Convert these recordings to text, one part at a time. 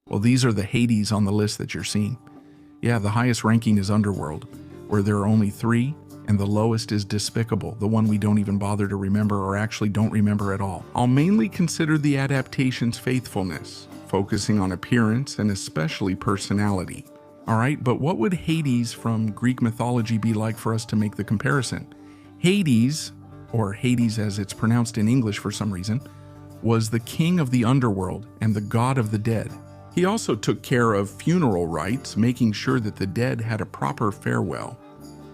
Well, these are the Hades on the list that you're seeing. Yeah, the highest ranking is Underworld, where there are only 3, and the lowest is Despicable, the one we don't even bother to remember or actually don't remember at all. I'll mainly consider the adaptation's faithfulness, focusing on appearance and especially personality. Alright, but what would Hades from Greek mythology be like for us to make the comparison? Hades, or Hades as it's pronounced in English for some reason, was the king of the underworld and the god of the dead. He also took care of funeral rites, making sure that the dead had a proper farewell.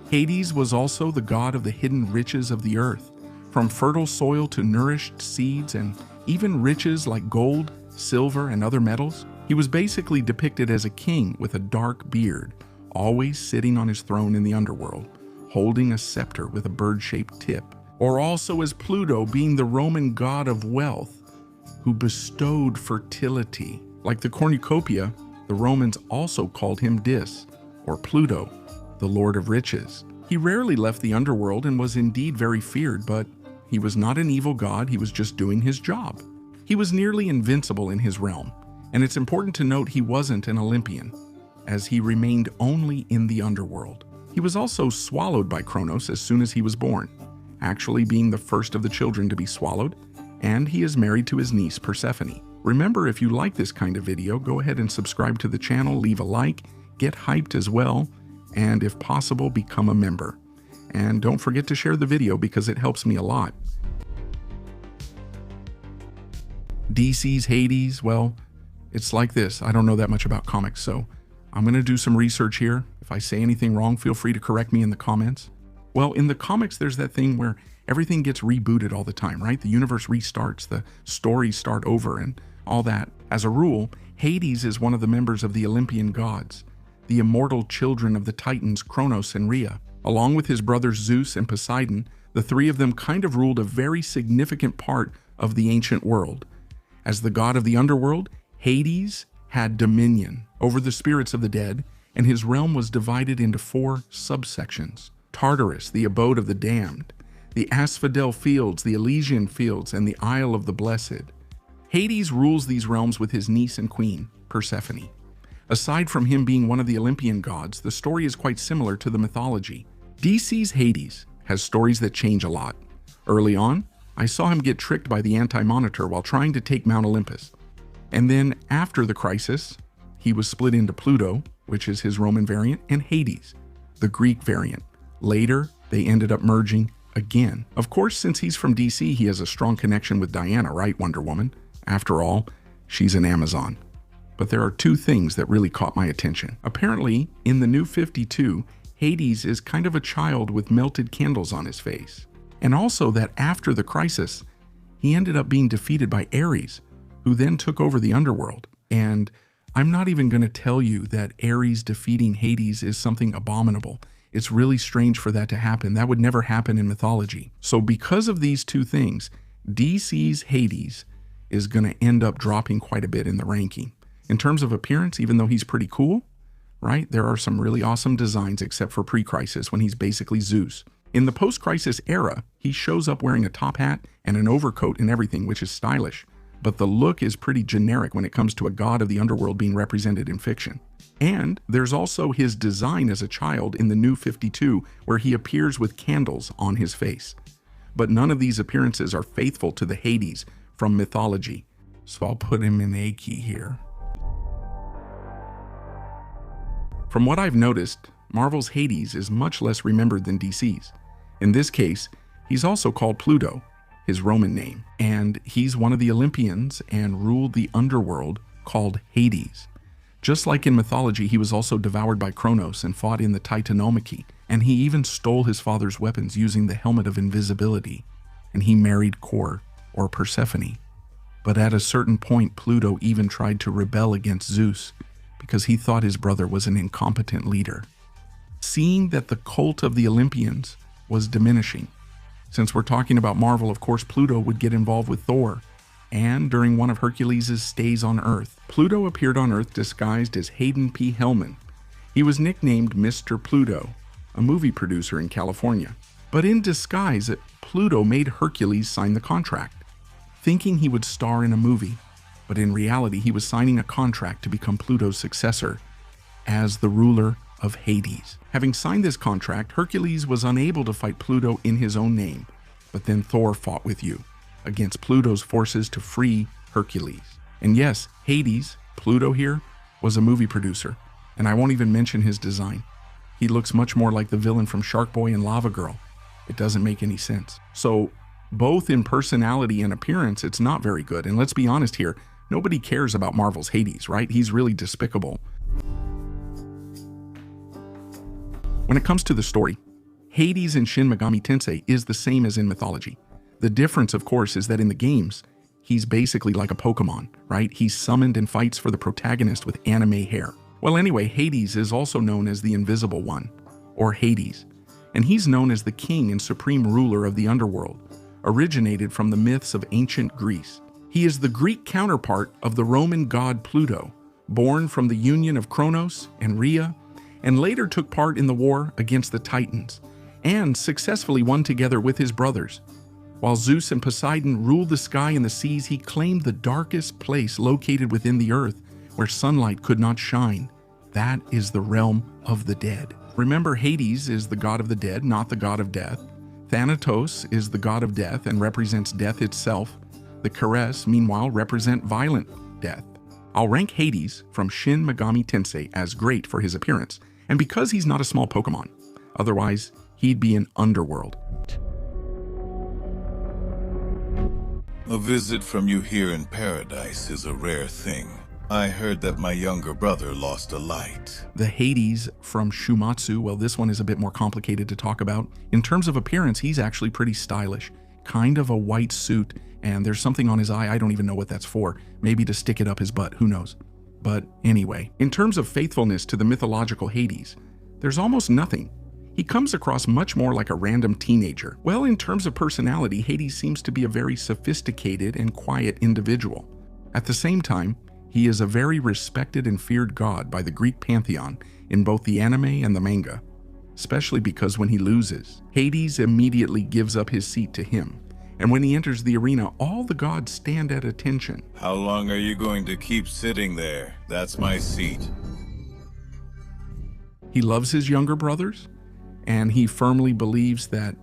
Hades was also the god of the hidden riches of the earth, from fertile soil to nourished seeds and even riches like gold, silver, and other metals. He was basically depicted as a king with a dark beard, always sitting on his throne in the underworld, holding a scepter with a bird-shaped tip. Or also as Pluto, being the Roman god of wealth, who bestowed fertility. Like the cornucopia, the Romans also called him Dis, or Pluto, the Lord of Riches. He rarely left the underworld and was indeed very feared, but he was not an evil god, he was just doing his job. He was nearly invincible in his realm, and it's important to note he wasn't an Olympian, as he remained only in the underworld. He was also swallowed by Kronos as soon as he was born, actually being the first of the children to be swallowed, and he is married to his niece Persephone. Remember, if you like this kind of video, go ahead and subscribe to the channel, leave a like, get hyped as well, and if possible, become a member. And don't forget to share the video because it helps me a lot. DC's Hades, well, it's like this. I don't know that much about comics, so I'm going to do some research here. If I say anything wrong, feel free to correct me in the comments. Well, in the comics, there's that thing where everything gets rebooted all the time, right? The universe restarts, the stories start over, and all that. As a rule, Hades is one of the members of the Olympian gods, the immortal children of the Titans Kronos and Rhea. Along with his brothers Zeus and Poseidon, the 3 of them kind of ruled a very significant part of the ancient world. As the god of the underworld, Hades had dominion over the spirits of the dead, and his realm was divided into 4 subsections. Tartarus, the abode of the damned, the Asphodel Fields, the Elysian Fields, and the Isle of the Blessed. Hades rules these realms with his niece and queen, Persephone. Aside from him being one of the Olympian gods, the story is quite similar to the mythology. DC's Hades has stories that change a lot. Early on, I saw him get tricked by the Anti-Monitor while trying to take Mount Olympus. And then, after the crisis, he was split into Pluto, which is his Roman variant, and Hades, the Greek variant. Later, they ended up merging again. Of course, since he's from DC, he has a strong connection with Diana, right, Wonder Woman? After all, she's an Amazon. But there are 2 things that really caught my attention. Apparently, in the New 52, Hades is kind of a child with melted candles on his face. And also that after the crisis, he ended up being defeated by Ares, who then took over the underworld. And I'm not even going to tell you that Ares defeating Hades is something abominable. It's really strange for that to happen. That would never happen in mythology. So because of these 2 things, DC's Hades is going to end up dropping quite a bit in the ranking. In terms of appearance, even though he's pretty cool, right? There are some really awesome designs except for pre-crisis when he's basically Zeus. In the post-crisis era, he shows up wearing a top hat and an overcoat and everything, which is stylish. But the look is pretty generic when it comes to a god of the underworld being represented in fiction. And there's also his design as a child in the New 52, where he appears with candles on his face. But none of these appearances are faithful to the Hades from mythology. So I'll put him in A key here. From what I've noticed, Marvel's Hades is much less remembered than DC's. In this case, he's also called Pluto, his Roman name, and he's one of the Olympians and ruled the underworld called Hades. Just like in mythology, he was also devoured by Kronos and fought in the Titanomachy, and he even stole his father's weapons using the helmet of invisibility, and he married Kor, or Persephone. But at a certain point, Pluto even tried to rebel against Zeus because he thought his brother was an incompetent leader. Seeing that the cult of the Olympians was diminishing, since we're talking about Marvel, of course, Pluto would get involved with Thor, and during one of Hercules' stays on Earth, Pluto appeared on Earth disguised as Hayden P. Hellman. He was nicknamed Mr. Pluto, a movie producer in California. But in disguise, Pluto made Hercules sign the contract, thinking he would star in a movie. but in reality he was signing a contract to become Pluto's successor as the ruler of Hades. Having signed this contract, Hercules was unable to fight Pluto in his own name, but then Thor fought with you against Pluto's forces to free Hercules. And yes, Hades, Pluto here, was a movie producer, and I won't even mention his design. He looks much more like the villain from Shark Boy and Lava Girl. It doesn't make any sense. So both in personality and appearance, it's not very good. And let's be honest here, nobody cares about Marvel's Hades, right? He's really despicable. When it comes to the story, Hades in Shin Megami Tensei is the same as in Mythology. The difference, of course, is that in the games, he's basically like a Pokemon, right? He's summoned and fights for the protagonist with anime hair. Well, anyway, Hades is also known as the Invisible One, or Hades, and he's known as the king and supreme ruler of the underworld, originated from the myths of ancient Greece. He is the Greek counterpart of the Roman god Pluto, born from the union of Kronos and Rhea, and later took part in the war against the Titans, and successfully won together with his brothers. While Zeus and Poseidon ruled the sky and the seas, he claimed the darkest place located within the earth, where sunlight could not shine. That is the realm of the dead. Remember, Hades is the god of the dead, not the god of death. Thanatos is the god of death and represents death itself. The Keres, meanwhile, represent violent death. I'll rank Hades from Shin Megami Tensei as great for his appearance, and because he's not a small Pokemon. Otherwise, he'd be an underworld. A visit from you here in paradise is a rare thing. I heard that my younger brother lost a light. The Hades from Shumatsu, well, this one is a bit more complicated to talk about. In terms of appearance, he's actually pretty stylish. Kind of a white suit, and there's something on his eye, I don't even know what that's for. Maybe to stick it up his butt, who knows. But anyway, in terms of faithfulness to the mythological Hades, there's almost nothing. He comes across much more like a random teenager. Well, in terms of personality, Hades seems to be a very sophisticated and quiet individual. At the same time, he is a very respected and feared god by the Greek pantheon in both the anime and the manga, especially because when he loses, Hades immediately gives up his seat to him. And when he enters the arena, all the gods stand at attention. How long are you going to keep sitting there? That's my seat. He loves his younger brothers, and he firmly believes that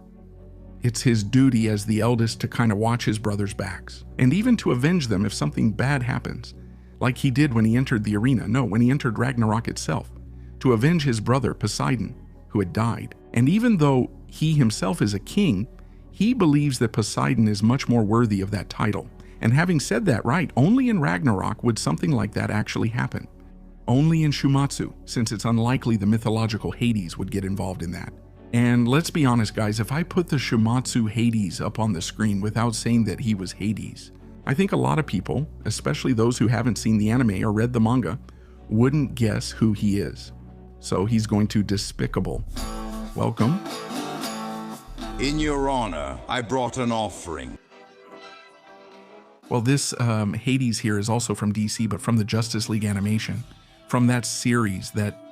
it's his duty as the eldest to kind of watch his brothers' backs, and even to avenge them if something bad happens, like he did when he entered the arena. No, when he entered Ragnarok itself, to avenge his brother Poseidon, who had died. And even though he himself is a king, he believes that Poseidon is much more worthy of that title. And having said that, right, only in Ragnarok would something like that actually happen. Only in Shumatsu, since it's unlikely the mythological Hades would get involved in that. And let's be honest, guys, if I put the Shumatsu Hades up on the screen without saying that he was Hades, I think a lot of people, especially those who haven't seen the anime or read the manga, wouldn't guess who he is. So he's going to Despicable. Welcome. In your honor, I brought an offering. Well, this Hades here is also from DC, but from the Justice League animation, from that series that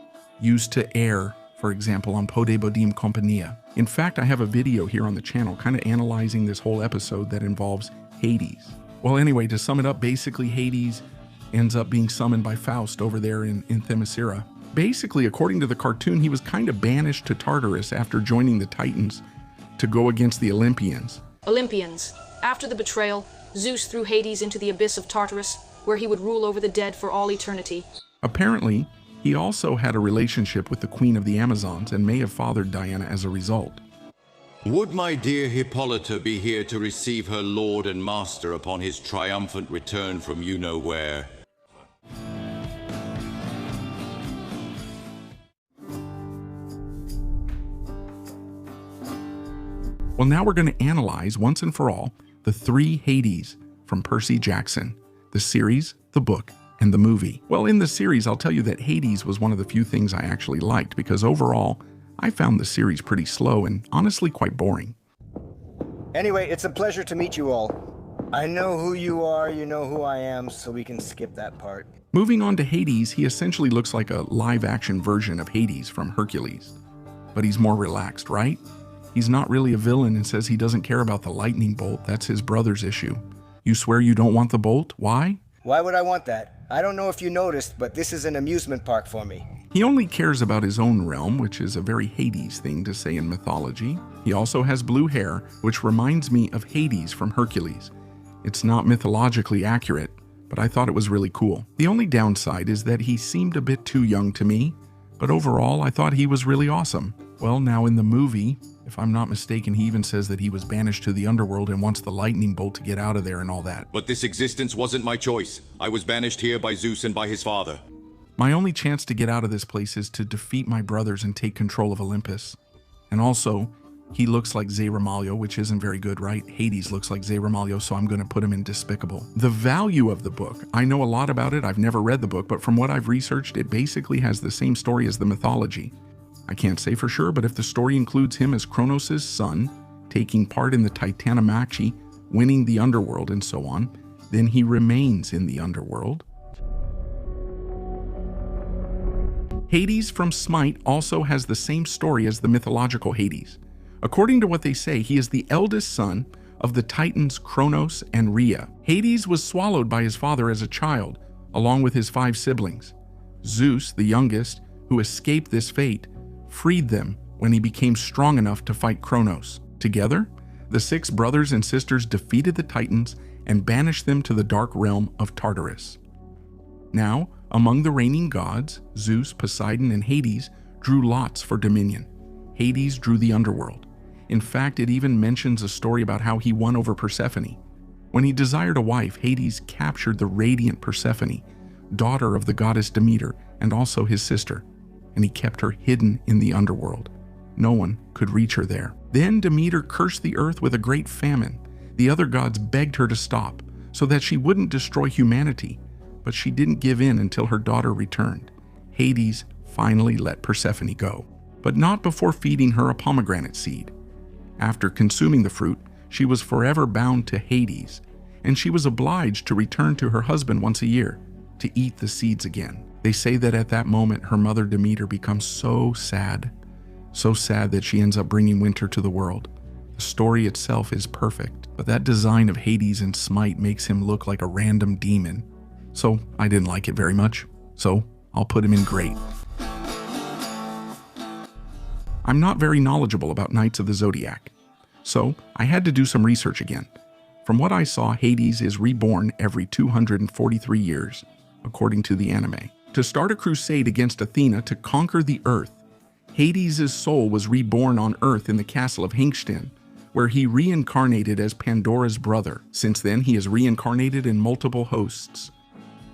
used to air, for example, on Pode Bodim Compania. In fact, I have a video here on the channel kind of analyzing this whole episode that involves Hades. Well, anyway, to sum it up, basically Hades ends up being summoned by Faust over there in Themyscira. Basically, according to the cartoon, he was kind of banished to Tartarus after joining the Titans to go against the Olympians. Olympians. After the betrayal, Zeus threw Hades into the abyss of Tartarus, where he would rule over the dead for all eternity. Apparently, he also had a relationship with the Queen of the Amazons and may have fathered Diana as a result. Would my dear Hippolyta be here to receive her lord and master upon his triumphant return from you-know-where? Well, now we're going to analyze once and for all the three Hades from Percy Jackson, the series, the book, and the movie. Well, in the series, I'll tell you that Hades was one of the few things I actually liked because overall, I found the series pretty slow and honestly quite boring. Anyway, it's a pleasure to meet you all. I know who you are, you know who I am, so we can skip that part. Moving on to Hades, he essentially looks like a live-action version of Hades from Hercules. But he's more relaxed, right? He's not really a villain and says he doesn't care about the lightning bolt. That's his brother's issue. You swear you don't want the bolt? Why? Why would I want that? I don't know if you noticed, but this is an amusement park for me. He only cares about his own realm, which is a very Hades thing to say in mythology. He also has blue hair, which reminds me of Hades from Hercules. It's not mythologically accurate, but I thought it was really cool. The only downside is that he seemed a bit too young to me, but overall I thought he was really awesome. Well, now in the movie, if I'm not mistaken, he even says that he was banished to the underworld and wants the lightning bolt to get out of there and all that. But this existence wasn't my choice. I was banished here by Zeus and by his father. My only chance to get out of this place is to defeat my brothers and take control of Olympus. And also, he looks like Zeramalio, which isn't very good, right? Hades looks like Zeramalio, so I'm going to put him in Despicable. The value of the book. I know a lot about it. I've never read the book, but from what I've researched, it basically has the same story as the mythology. I can't say for sure, but if the story includes him as Kronos' son, taking part in the Titanomachy, winning the underworld, and so on, then he remains in the underworld. Hades from Smite also has the same story as the mythological Hades. According to what they say, he is the eldest son of the Titans Kronos and Rhea. Hades was swallowed by his father as a child, along with his 5 siblings. Zeus, the youngest, who escaped this fate, freed them when he became strong enough to fight Kronos. Together, the 6 brothers and sisters defeated the Titans and banished them to the dark realm of Tartarus. Now, among the reigning gods, Zeus, Poseidon, and Hades drew lots for dominion. Hades drew the underworld. In fact, it even mentions a story about how he won over Persephone. When he desired a wife, Hades captured the radiant Persephone, daughter of the goddess Demeter, and also his sister, and he kept her hidden in the underworld. No one could reach her there. Then Demeter cursed the earth with a great famine. The other gods begged her to stop so that she wouldn't destroy humanity, but she didn't give in until her daughter returned. Hades finally let Persephone go, but not before feeding her a pomegranate seed. After consuming the fruit, she was forever bound to Hades, and she was obliged to return to her husband once a year to eat the seeds again. They say that at that moment, her mother Demeter becomes so sad that she ends up bringing winter to the world. The story itself is perfect, but that design of Hades in Smite makes him look like a random demon. So I didn't like it very much, so I'll put him in great. I'm not very knowledgeable about Knights of the Zodiac, so I had to do some research again. From what I saw, Hades is reborn every 243 years, according to the anime. To start a crusade against Athena to conquer the earth, Hades' soul was reborn on Earth in the castle of Hingston, where he reincarnated as Pandora's brother. Since then, he has reincarnated in multiple hosts.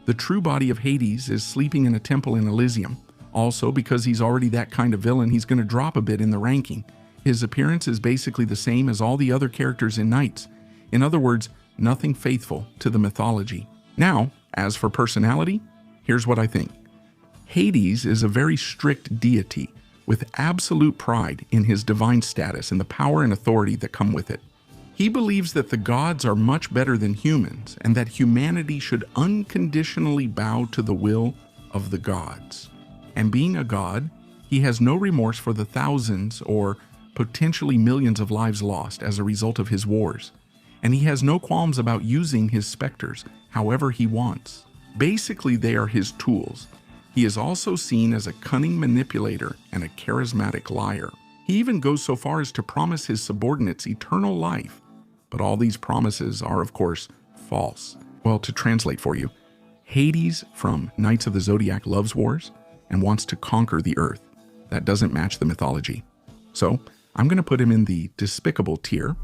The true body of Hades is sleeping in a temple in Elysium. Also, because he's already that kind of villain, he's going to drop a bit in the ranking. His appearance is basically the same as all the other characters in Knights. In other words, nothing faithful to the mythology. Now, as for personality, here's what I think. Hades is a very strict deity with absolute pride in his divine status and the power and authority that come with it. He believes that the gods are much better than humans and that humanity should unconditionally bow to the will of the gods. And being a god, he has no remorse for the thousands or potentially millions of lives lost as a result of his wars. And he has no qualms about using his specters however he wants. Basically, they are his tools. He is also seen as a cunning manipulator and a charismatic liar. He even goes so far as to promise his subordinates eternal life. But all these promises are, of course, false. Well, to translate for you, Hades from Knights of the Zodiac loves wars and wants to conquer the earth. That doesn't match the mythology. So I'm going to put him in the despicable tier.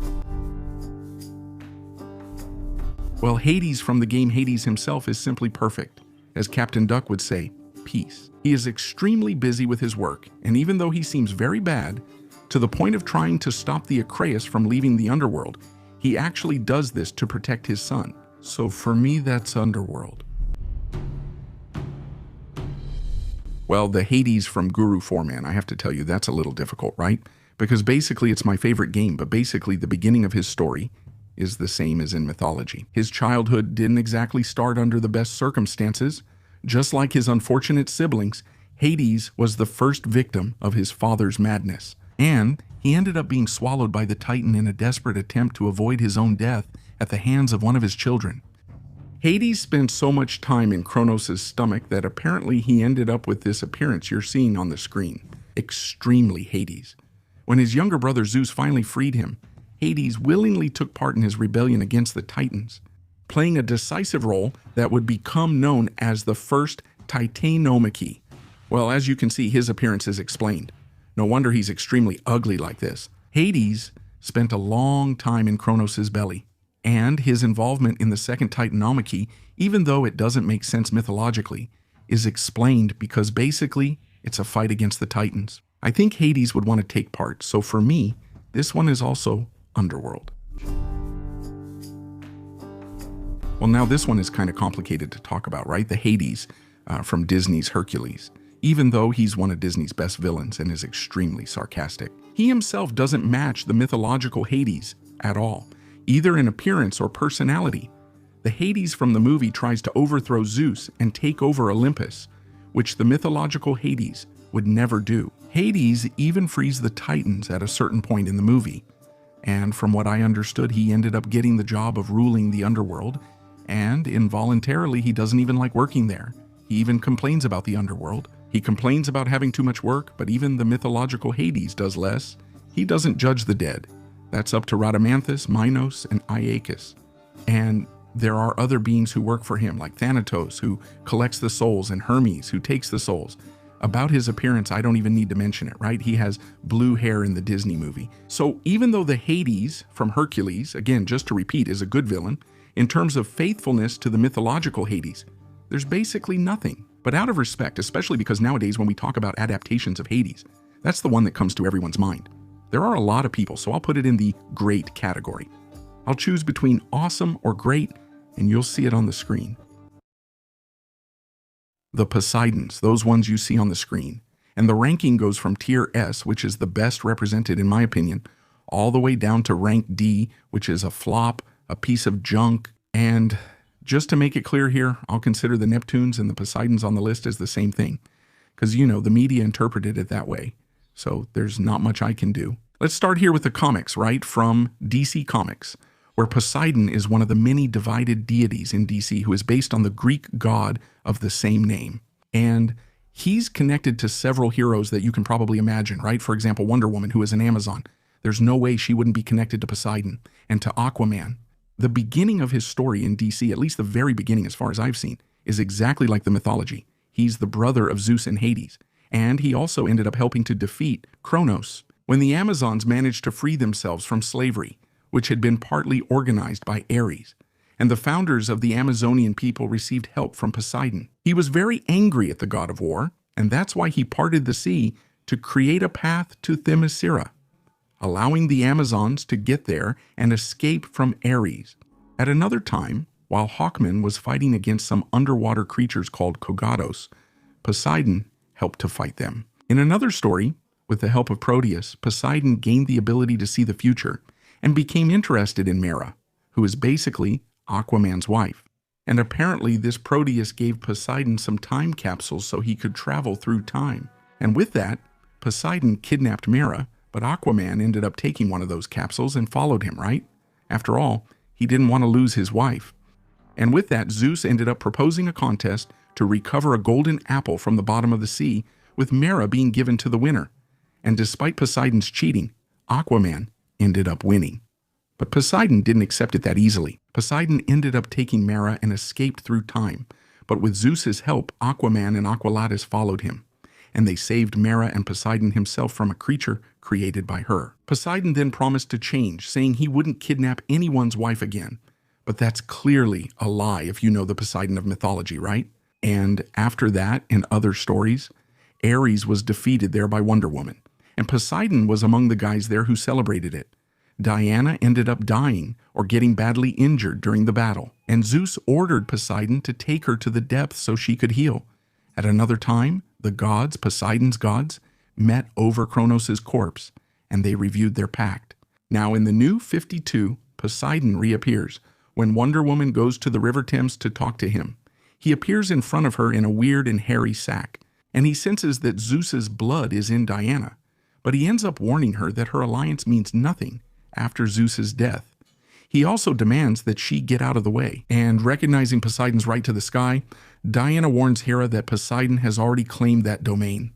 Well, Hades from the game Hades himself is simply perfect. As Captain Duck would say, peace. He is extremely busy with his work, and even though he seems very bad, to the point of trying to stop the Acraeus from leaving the underworld, he actually does this to protect his son. So for me, that's underworld. Well, the Hades from Guru 4-Man, I have to tell you, that's a little difficult, right? Because basically it's my favorite game, but basically the beginning of his story is the same as in mythology. His childhood didn't exactly start under the best circumstances. Just like his unfortunate siblings, Hades was the first victim of his father's madness. And he ended up being swallowed by the Titan in a desperate attempt to avoid his own death at the hands of one of his children. Hades spent so much time in Kronos' stomach that apparently he ended up with this appearance you're seeing on the screen. Extremely Hades. When his younger brother Zeus finally freed him, Hades willingly took part in his rebellion against the Titans, playing a decisive role that would become known as the first Titanomachy. Well, as you can see, his appearance is explained. No wonder he's extremely ugly like this. Hades spent a long time in Kronos' belly, and his involvement in the second Titanomachy, even though it doesn't make sense mythologically, is explained because basically it's a fight against the Titans. I think Hades would want to take part, so for me, this one is also Underworld. Well, now this one is kind of complicated to talk about, right? The Hades from Disney's Hercules. Even though he's one of Disney's best villains and is extremely sarcastic, he himself doesn't match the mythological Hades at all, either in appearance or personality. The Hades from the movie tries to overthrow Zeus and take over Olympus, which the mythological Hades would never do. Hades even frees the Titans at a certain point in the movie, and from what I understood, he ended up getting the job of ruling the underworld, and involuntarily he doesn't even like working there. He even complains about the underworld. He complains about having too much work, but even the mythological Hades does less. He doesn't judge the dead. That's up to Rhadamanthus, Minos, and Iacus. And there are other beings who work for him, like Thanatos, who collects the souls, and Hermes, who takes the souls. About his appearance, I don't even need to mention it, right? He has blue hair in the Disney movie. So even though the Hades from Hercules, again, just to repeat, is a good villain, in terms of faithfulness to the mythological Hades, there's basically nothing. But out of respect, especially because nowadays when we talk about adaptations of Hades, that's the one that comes to everyone's mind. There are a lot of people, so I'll put it in the great category. I'll choose between awesome or great, and you'll see it on the screen. The Poseidons, those ones you see on the screen. And the ranking goes from tier S, which is the best represented in my opinion, all the way down to rank D, which is a flop, a piece of junk, and just to make it clear here, I'll consider the Neptunes and the Poseidons on the list as the same thing. Because, you know, the media interpreted it that way. So there's not much I can do. Let's start here with the comics, right? From DC Comics, where Poseidon is one of the many divided deities in DC who is based on the Greek god of the same name. And he's connected to several heroes that you can probably imagine, right? For example, Wonder Woman, who is an Amazon. There's no way she wouldn't be connected to Poseidon and to Aquaman. The beginning of his story in DC, at least the very beginning as far as I've seen, is exactly like the mythology. He's the brother of Zeus and Hades, and he also ended up helping to defeat Kronos when the Amazons managed to free themselves from slavery, which had been partly organized by Ares, and the founders of the Amazonian people received help from Poseidon. He was very angry at the god of war, and that's why he parted the sea to create a path to Themyscira, allowing the Amazons to get there and escape from Ares. At another time, while Hawkman was fighting against some underwater creatures called Kogatos, Poseidon helped to fight them. In another story, with the help of Proteus, Poseidon gained the ability to see the future and became interested in Mera, who is basically Aquaman's wife. And apparently this Proteus gave Poseidon some time capsules so he could travel through time. And with that, Poseidon kidnapped Mera, but Aquaman ended up taking one of those capsules and followed him, right? After all, he didn't want to lose his wife. And with that, Zeus ended up proposing a contest to recover a golden apple from the bottom of the sea, with Mera being given to the winner. And despite Poseidon's cheating, Aquaman ended up winning. But Poseidon didn't accept it that easily. Poseidon ended up taking Mera and escaped through time. But with Zeus's help, Aquaman and Aqualatus followed him, and they saved Mera and Poseidon himself from a creature created by her. Poseidon then promised to change, saying he wouldn't kidnap anyone's wife again. But that's clearly a lie if you know the Poseidon of mythology, right? And after that, in other stories, Ares was defeated there by Wonder Woman, and Poseidon was among the guys there who celebrated it. Diana ended up dying or getting badly injured during the battle, and Zeus ordered Poseidon to take her to the depths so she could heal. At another time, the gods, Poseidon's gods, met over Kronos' corpse, and they reviewed their pact. Now in the new 52, Poseidon reappears when Wonder Woman goes to the River Thames to talk to him. He appears in front of her in a weird and hairy sack, and he senses that Zeus's blood is in Diana, but he ends up warning her that her alliance means nothing after Zeus's death. He also demands that she get out of the way, and recognizing Poseidon's right to the sky, Diana warns Hera that Poseidon has already claimed that domain,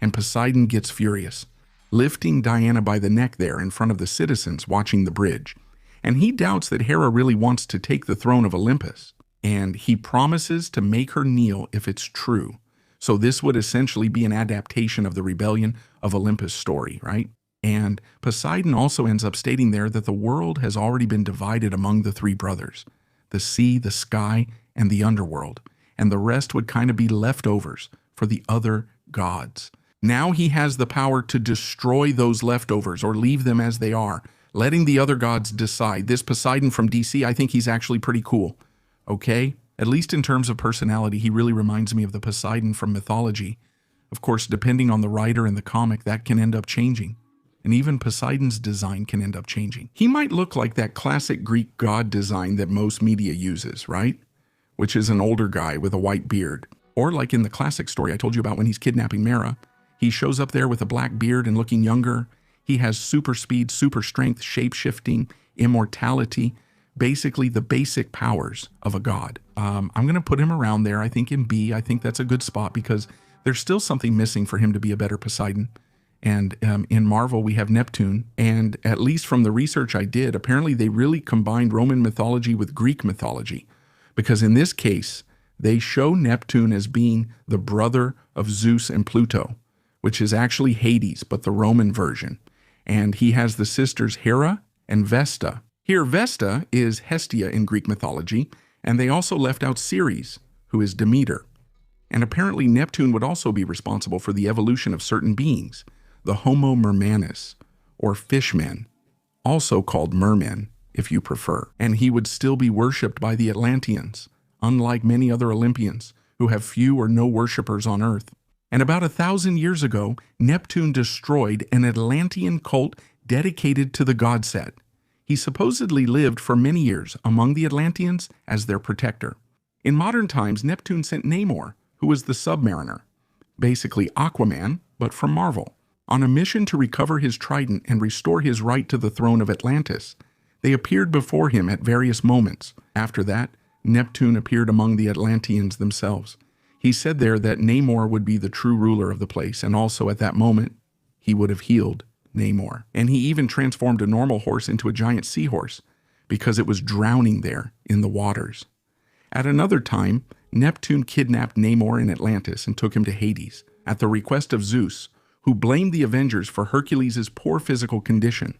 and Poseidon gets furious, lifting Diana by the neck there in front of the citizens watching the bridge. And he doubts that Hera really wants to take the throne of Olympus, and he promises to make her kneel if it's true. So this would essentially be an adaptation of the rebellion of Olympus story, right? And Poseidon also ends up stating there that the world has already been divided among the three brothers, the sea, the sky, and the underworld, and the rest would kind of be leftovers for the other gods. Now he has the power to destroy those leftovers or leave them as they are, letting the other gods decide. This Poseidon from DC, I think he's actually pretty cool, okay? At least in terms of personality, he really reminds me of the Poseidon from Mythology. Of course, depending on the writer and the comic, that can end up changing. And even Poseidon's design can end up changing. He might look like that classic Greek god design that most media uses, right? Which is an older guy with a white beard. Or like in the classic story I told you about when he's kidnapping Mera, he shows up there with a black beard and looking younger. He has super speed, super strength, shape-shifting, immortality, basically the basic powers of a god. I'm going to put him around there, I think in B. I think that's a good spot because there's still something missing for him to be a better Poseidon. And in Marvel, we have Neptune. And at least from the research I did, apparently they really combined Roman mythology with Greek mythology. Because in this case, they show Neptune as being the brother of Zeus and Pluto, which is actually Hades, but the Roman version. And he has the sisters Hera and Vesta. Here, Vesta is Hestia in Greek mythology, and they also left out Ceres, who is Demeter. And apparently Neptune would also be responsible for the evolution of certain beings, the Homo mermanus, or fishmen, also called mermen, if you prefer. And he would still be worshipped by the Atlanteans, unlike many other Olympians, who have few or no worshippers on Earth. And about 1,000 years ago, Neptune destroyed an Atlantean cult dedicated to the god set. He supposedly lived for many years among the Atlanteans as their protector. In modern times, Neptune sent Namor, who was the Submariner, basically Aquaman, but from Marvel, on a mission to recover his trident and restore his right to the throne of Atlantis. They appeared before him at various moments. After that, Neptune appeared among the Atlanteans themselves. He said there that Namor would be the true ruler of the place, and also at that moment, he would have healed Namor. And he even transformed a normal horse into a giant seahorse because it was drowning there in the waters. At another time, Neptune kidnapped Namor in Atlantis and took him to Hades at the request of Zeus, who blamed the Avengers for Hercules' poor physical condition.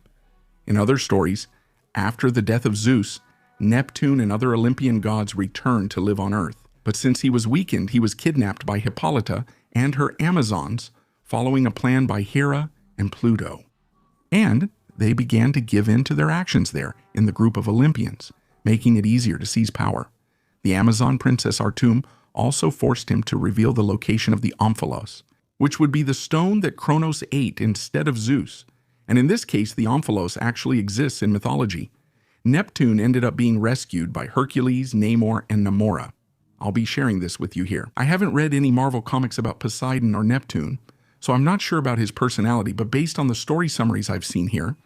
In other stories, after the death of Zeus, Neptune and other Olympian gods returned to live on Earth. But since he was weakened, he was kidnapped by Hippolyta and her Amazons, following a plan by Hera and Pluto. And they began to give in to their actions there in the group of Olympians, making it easier to seize power. The Amazon princess Artum also forced him to reveal the location of the Omphalos, which would be the stone that Kronos ate instead of Zeus. And in this case, the Omphalos actually exists in mythology. Neptune ended up being rescued by Hercules, Namor, and Namora. I'll be sharing this with you here. I haven't read any Marvel comics about Poseidon or Neptune, so I'm not sure about his personality, but based on the story summaries I've seen here,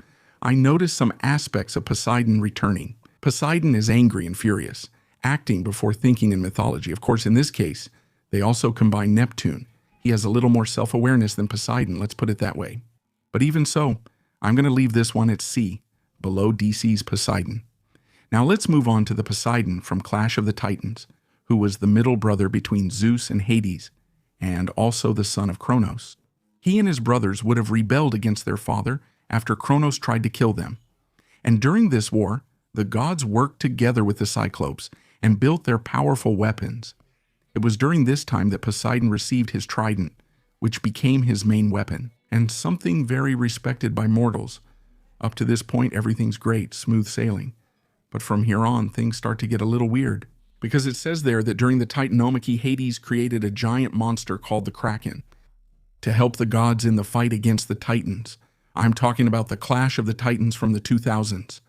I noticed some aspects of Poseidon returning. Poseidon is angry and furious, acting before thinking in mythology. Of course, in this case, they also combine Neptune. He has a little more self-awareness than Poseidon, let's put it that way. But even so, I'm going to leave this one at C, below DC's Poseidon. Now let's move on to the Poseidon from Clash of the Titans, who was the middle brother between Zeus and Hades, and also the son of Kronos. He and his brothers would have rebelled against their father after Kronos tried to kill them. And during this war, the gods worked together with the Cyclopes and built their powerful weapons. It was during this time that Poseidon received his trident, which became his main weapon, and something very respected by mortals. Up to this point, everything's great, smooth sailing. But from here on, things start to get a little weird, because it says there that during the Titanomachy, Hades created a giant monster called the Kraken to help the gods in the fight against the Titans. I'm talking about the Clash of the Titans from the 2000s.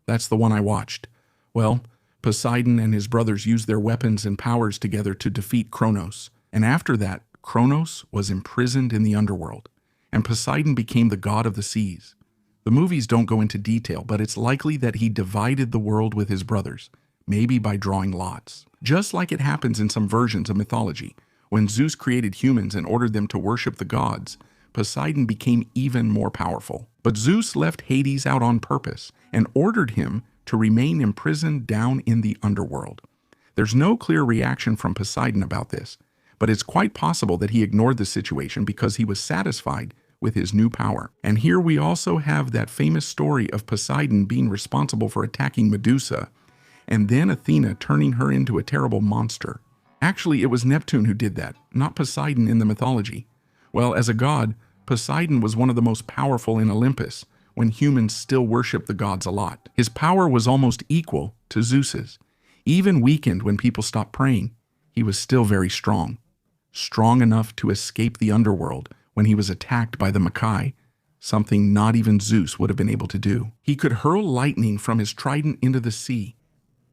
That's the one I watched. Well, Poseidon and his brothers used their weapons and powers together to defeat Kronos. And after that, Kronos was imprisoned in the underworld, and Poseidon became the god of the seas. The movies don't go into detail, but it's likely that he divided the world with his brothers, maybe by drawing lots. Just like it happens in some versions of mythology, when Zeus created humans and ordered them to worship the gods, Poseidon became even more powerful. But Zeus left Hades out on purpose and ordered him to remain imprisoned down in the underworld. There's no clear reaction from Poseidon about this, but it's quite possible that he ignored the situation because he was satisfied with his new power. And here we also have that famous story of Poseidon being responsible for attacking Medusa, and then Athena turning her into a terrible monster. Actually, it was Neptune who did that, not Poseidon in the mythology. Well, as a god, Poseidon was one of the most powerful in Olympus, when humans still worshiped the gods a lot. His power was almost equal to Zeus's. Even weakened when people stopped praying, he was still very strong. Strong enough to escape the underworld when he was attacked by the Makai, something not even Zeus would have been able to do. He could hurl lightning from his trident into the sea.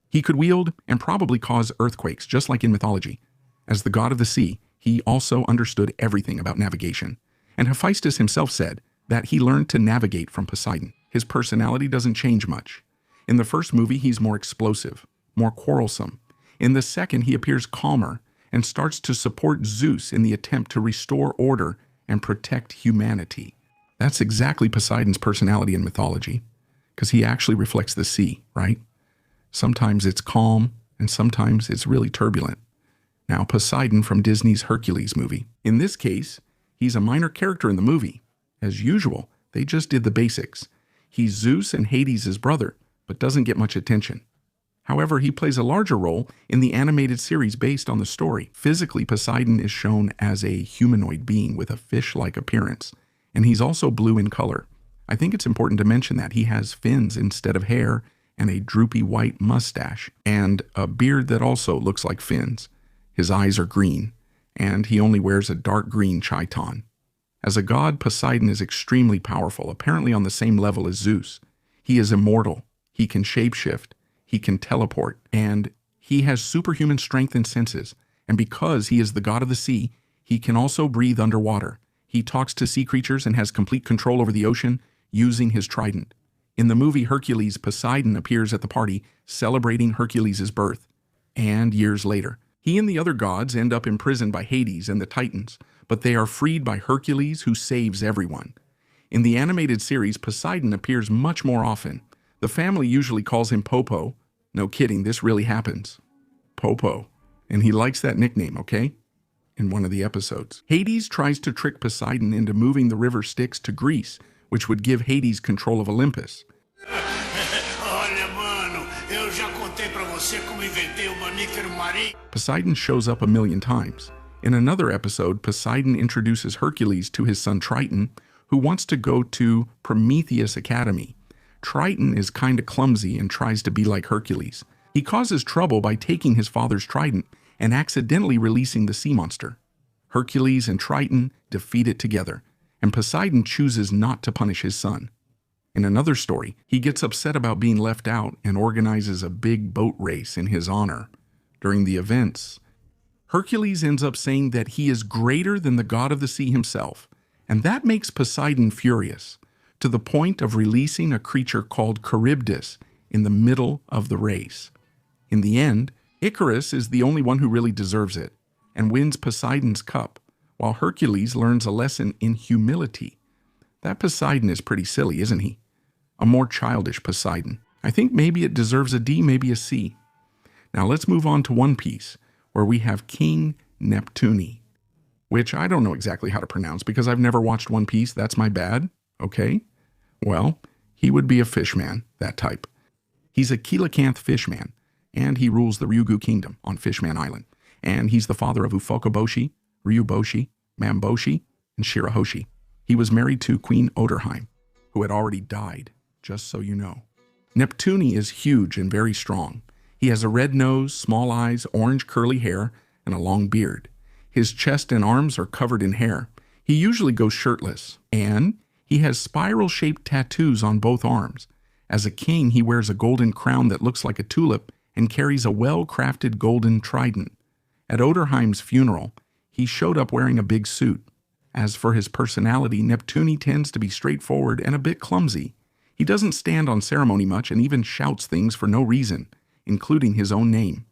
He could wield and probably cause earthquakes, just like in mythology. As the god of the sea, he also understood everything about navigation. And Hephaestus himself said that he learned to navigate from Poseidon. His personality doesn't change much. In the first movie, he's more explosive, more quarrelsome. In the second, he appears calmer and starts to support Zeus in the attempt to restore order and protect humanity. That's exactly Poseidon's personality in mythology, because he actually reflects the sea, right? Sometimes it's calm, and sometimes it's really turbulent. Now, Poseidon from Disney's Hercules movie. In this case, he's a minor character in the movie. As usual, they just did the basics. He's Zeus and Hades' brother, but doesn't get much attention. However, he plays a larger role in the animated series based on the story. Physically, Poseidon is shown as a humanoid being with a fish-like appearance, and he's also blue in color. I think it's important to mention that he has fins instead of hair and a droopy white mustache, and a beard that also looks like fins. His eyes are green, and he only wears a dark green chiton. As a god, Poseidon is extremely powerful, apparently on the same level as Zeus. He is immortal, he can shapeshift, he can teleport, and he has superhuman strength and senses. And because he is the god of the sea, he can also breathe underwater. He talks to sea creatures and has complete control over the ocean using his trident. In the movie Hercules, Poseidon appears at the party celebrating Hercules' birth. And years later, he and the other gods end up imprisoned by Hades and the Titans, but they are freed by Hercules, who saves everyone. In the animated series, Poseidon appears much more often. The family usually calls him Popo. No kidding, this really happens. Popo. And he likes that nickname, okay? In one of the episodes. Hades tries to trick Poseidon into moving the river Styx to Greece, which would give Hades control of Olympus. Poseidon shows up a million times. In another episode, Poseidon introduces Hercules to his son Triton, who wants to go to Prometheus Academy. Triton is kinda clumsy and tries to be like Hercules. He causes trouble by taking his father's trident and accidentally releasing the sea monster. Hercules and Triton defeat it together, and Poseidon chooses not to punish his son. In another story, he gets upset about being left out and organizes a big boat race in his honor. During the events, Hercules ends up saying that he is greater than the god of the sea himself, and that makes Poseidon furious, to the point of releasing a creature called Charybdis in the middle of the race. In the end, Icarus is the only one who really deserves it, and wins Poseidon's cup, while Hercules learns a lesson in humility. That Poseidon is pretty silly, isn't he? A more childish Poseidon. I think maybe it deserves a D, maybe a C. Now let's move on to One Piece, where we have King Neptune, which I don't know exactly how to pronounce because I've never watched One Piece. That's my bad, okay? Well, he would be a fishman, that type. He's a coelacanth fishman, and he rules the Ryugu Kingdom on Fishman Island. And he's the father of Ufukaboshi, Ryuboshi, Mamboshi, and Shirahoshi. He was married to Queen Oderheim, who had already died, just so you know. Neptune is huge and very strong. He has a red nose, small eyes, orange curly hair, and a long beard. His chest and arms are covered in hair. He usually goes shirtless, and he has spiral-shaped tattoos on both arms. As a king, he wears a golden crown that looks like a tulip and carries a well-crafted golden trident. At Oderheim's funeral, he showed up wearing a big suit. As for his personality, Neptune tends to be straightforward and a bit clumsy. He doesn't stand on ceremony much and even shouts things for no reason, including his own name.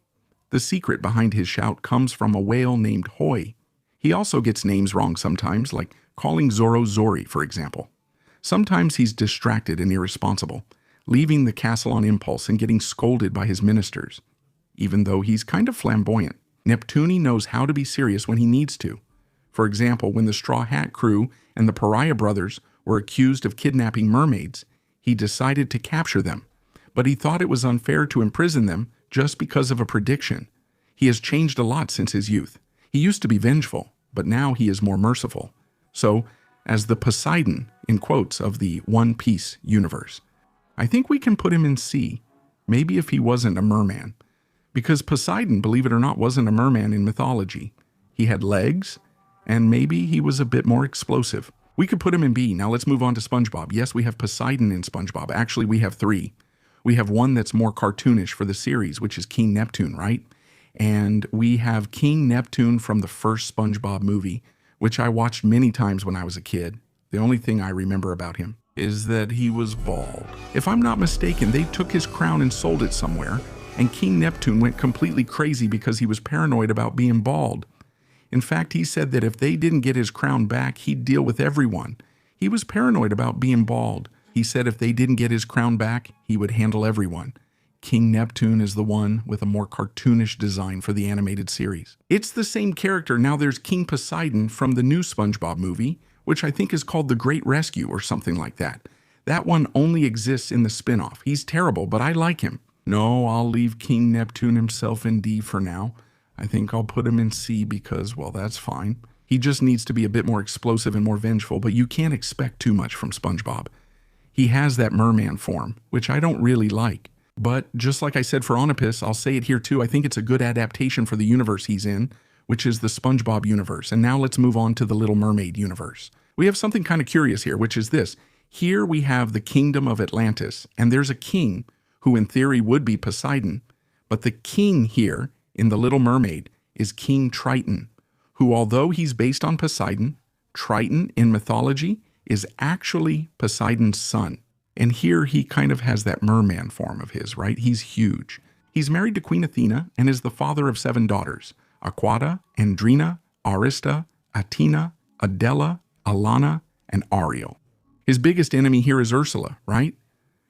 The secret behind his shout comes from a whale named Hoi. He also gets names wrong sometimes, like calling Zoro Zori, for example. Sometimes he's distracted and irresponsible, leaving the castle on impulse and getting scolded by his ministers, even though he's kind of flamboyant. Neptune knows how to be serious when he needs to. For example, when the Straw Hat crew and the Pariah brothers were accused of kidnapping mermaids, he decided to capture them, but he thought it was unfair to imprison them just because of a prediction. He has changed a lot since his youth. He used to be vengeful, but now he is more merciful. So, as the Poseidon, in quotes, of the One Piece universe, I think we can put him in C, maybe if he wasn't a merman. Because Poseidon, believe it or not, wasn't a merman in mythology. He had legs, and maybe he was a bit more explosive. We could put him in B. Now let's move on to SpongeBob. Yes, we have Poseidon in SpongeBob. Actually, we have 3. We have one that's more cartoonish for the series, which is King Neptune, right? And we have King Neptune from the first SpongeBob movie, which I watched many times when I was a kid. The only thing I remember about him is that he was bald. If I'm not mistaken, they took his crown and sold it somewhere, and King Neptune went completely crazy because he was paranoid about being bald. In fact, he said that if they didn't get his crown back, he'd deal with everyone. He was paranoid about being bald. He said if they didn't get his crown back, he would handle everyone. King Neptune is the one with a more cartoonish design for the animated series. It's the same character. Now there's King Poseidon from the new SpongeBob movie, which I think is called The Great Rescue or something like that. That one only exists in the spin-off. He's terrible, but I like him. No, I'll leave King Neptune himself in D for now. I think I'll put him in C because, well, that's fine. He just needs to be a bit more explosive and more vengeful, but you can't expect too much from SpongeBob. He has that merman form, which I don't really like. But just like I said for Onipus, I'll say it here too, I think it's a good adaptation for the universe he's in, which is the SpongeBob universe. And now let's move on to the Little Mermaid universe. We have something kind of curious here, which is this. Here we have the kingdom of Atlantis, and there's a king who in theory would be Poseidon, but the king here in the Little Mermaid is King Triton, who although he's based on Poseidon, Triton in mythology is actually Poseidon's son. And here he kind of has that merman form of his, right? He's huge. He's married to Queen Athena and is the father of 7 daughters, Aquata, Andrina, Arista, Athena, Adela, Alana, and Ariel. His biggest enemy here is Ursula, right?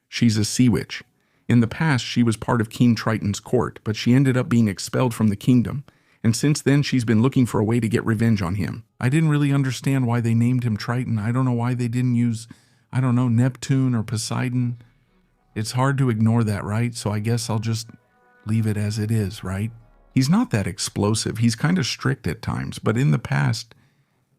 She's a sea witch. In the past, she was part of King Triton's court, but she ended up being expelled from the kingdom, and since then she's been looking for a way to get revenge on him. I didn't really understand why they named him Triton. I don't know why they didn't use, Neptune or Poseidon. It's hard to ignore that, right? So I guess I'll just leave it as it is, right? He's not that explosive. He's kind of strict at times, but in the past,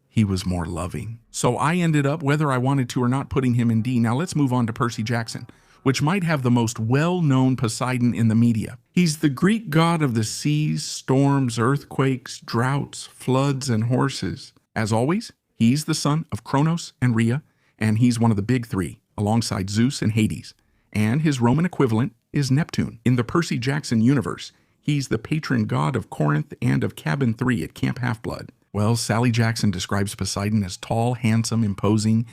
he was more loving. So I ended up, whether I wanted to or not, putting him in D. Now let's move on to Percy Jackson, which might have the most well-known Poseidon in the media. He's the Greek god of the seas, storms, earthquakes, droughts, floods, and horses. As always, he's the son of Kronos and Rhea, and he's one of the big 3, alongside Zeus and Hades. And his Roman equivalent is Neptune. In the Percy Jackson universe, he's the patron god of Corinth and of Cabin 3 at Camp Half-Blood. Well, Sally Jackson describes Poseidon as tall, handsome, imposing,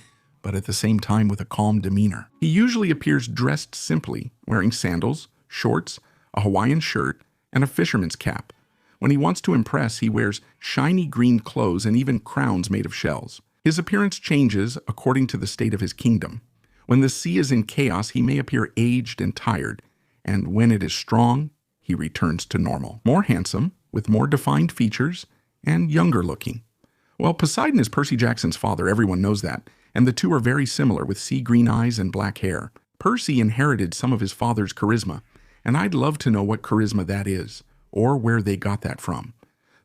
but at the same time with a calm demeanor. He usually appears dressed simply, wearing sandals, shorts, a Hawaiian shirt, and a fisherman's cap. When he wants to impress, he wears shiny green clothes and even crowns made of shells. His appearance changes according to the state of his kingdom. When the sea is in chaos, he may appear aged and tired, and when it is strong, he returns to normal. More handsome, with more defined features, and younger looking. Well, Poseidon is Percy Jackson's father, everyone knows that, and the two are very similar with sea green eyes and black hair. Percy inherited some of his father's charisma, and I'd love to know what charisma that is, or where they got that from.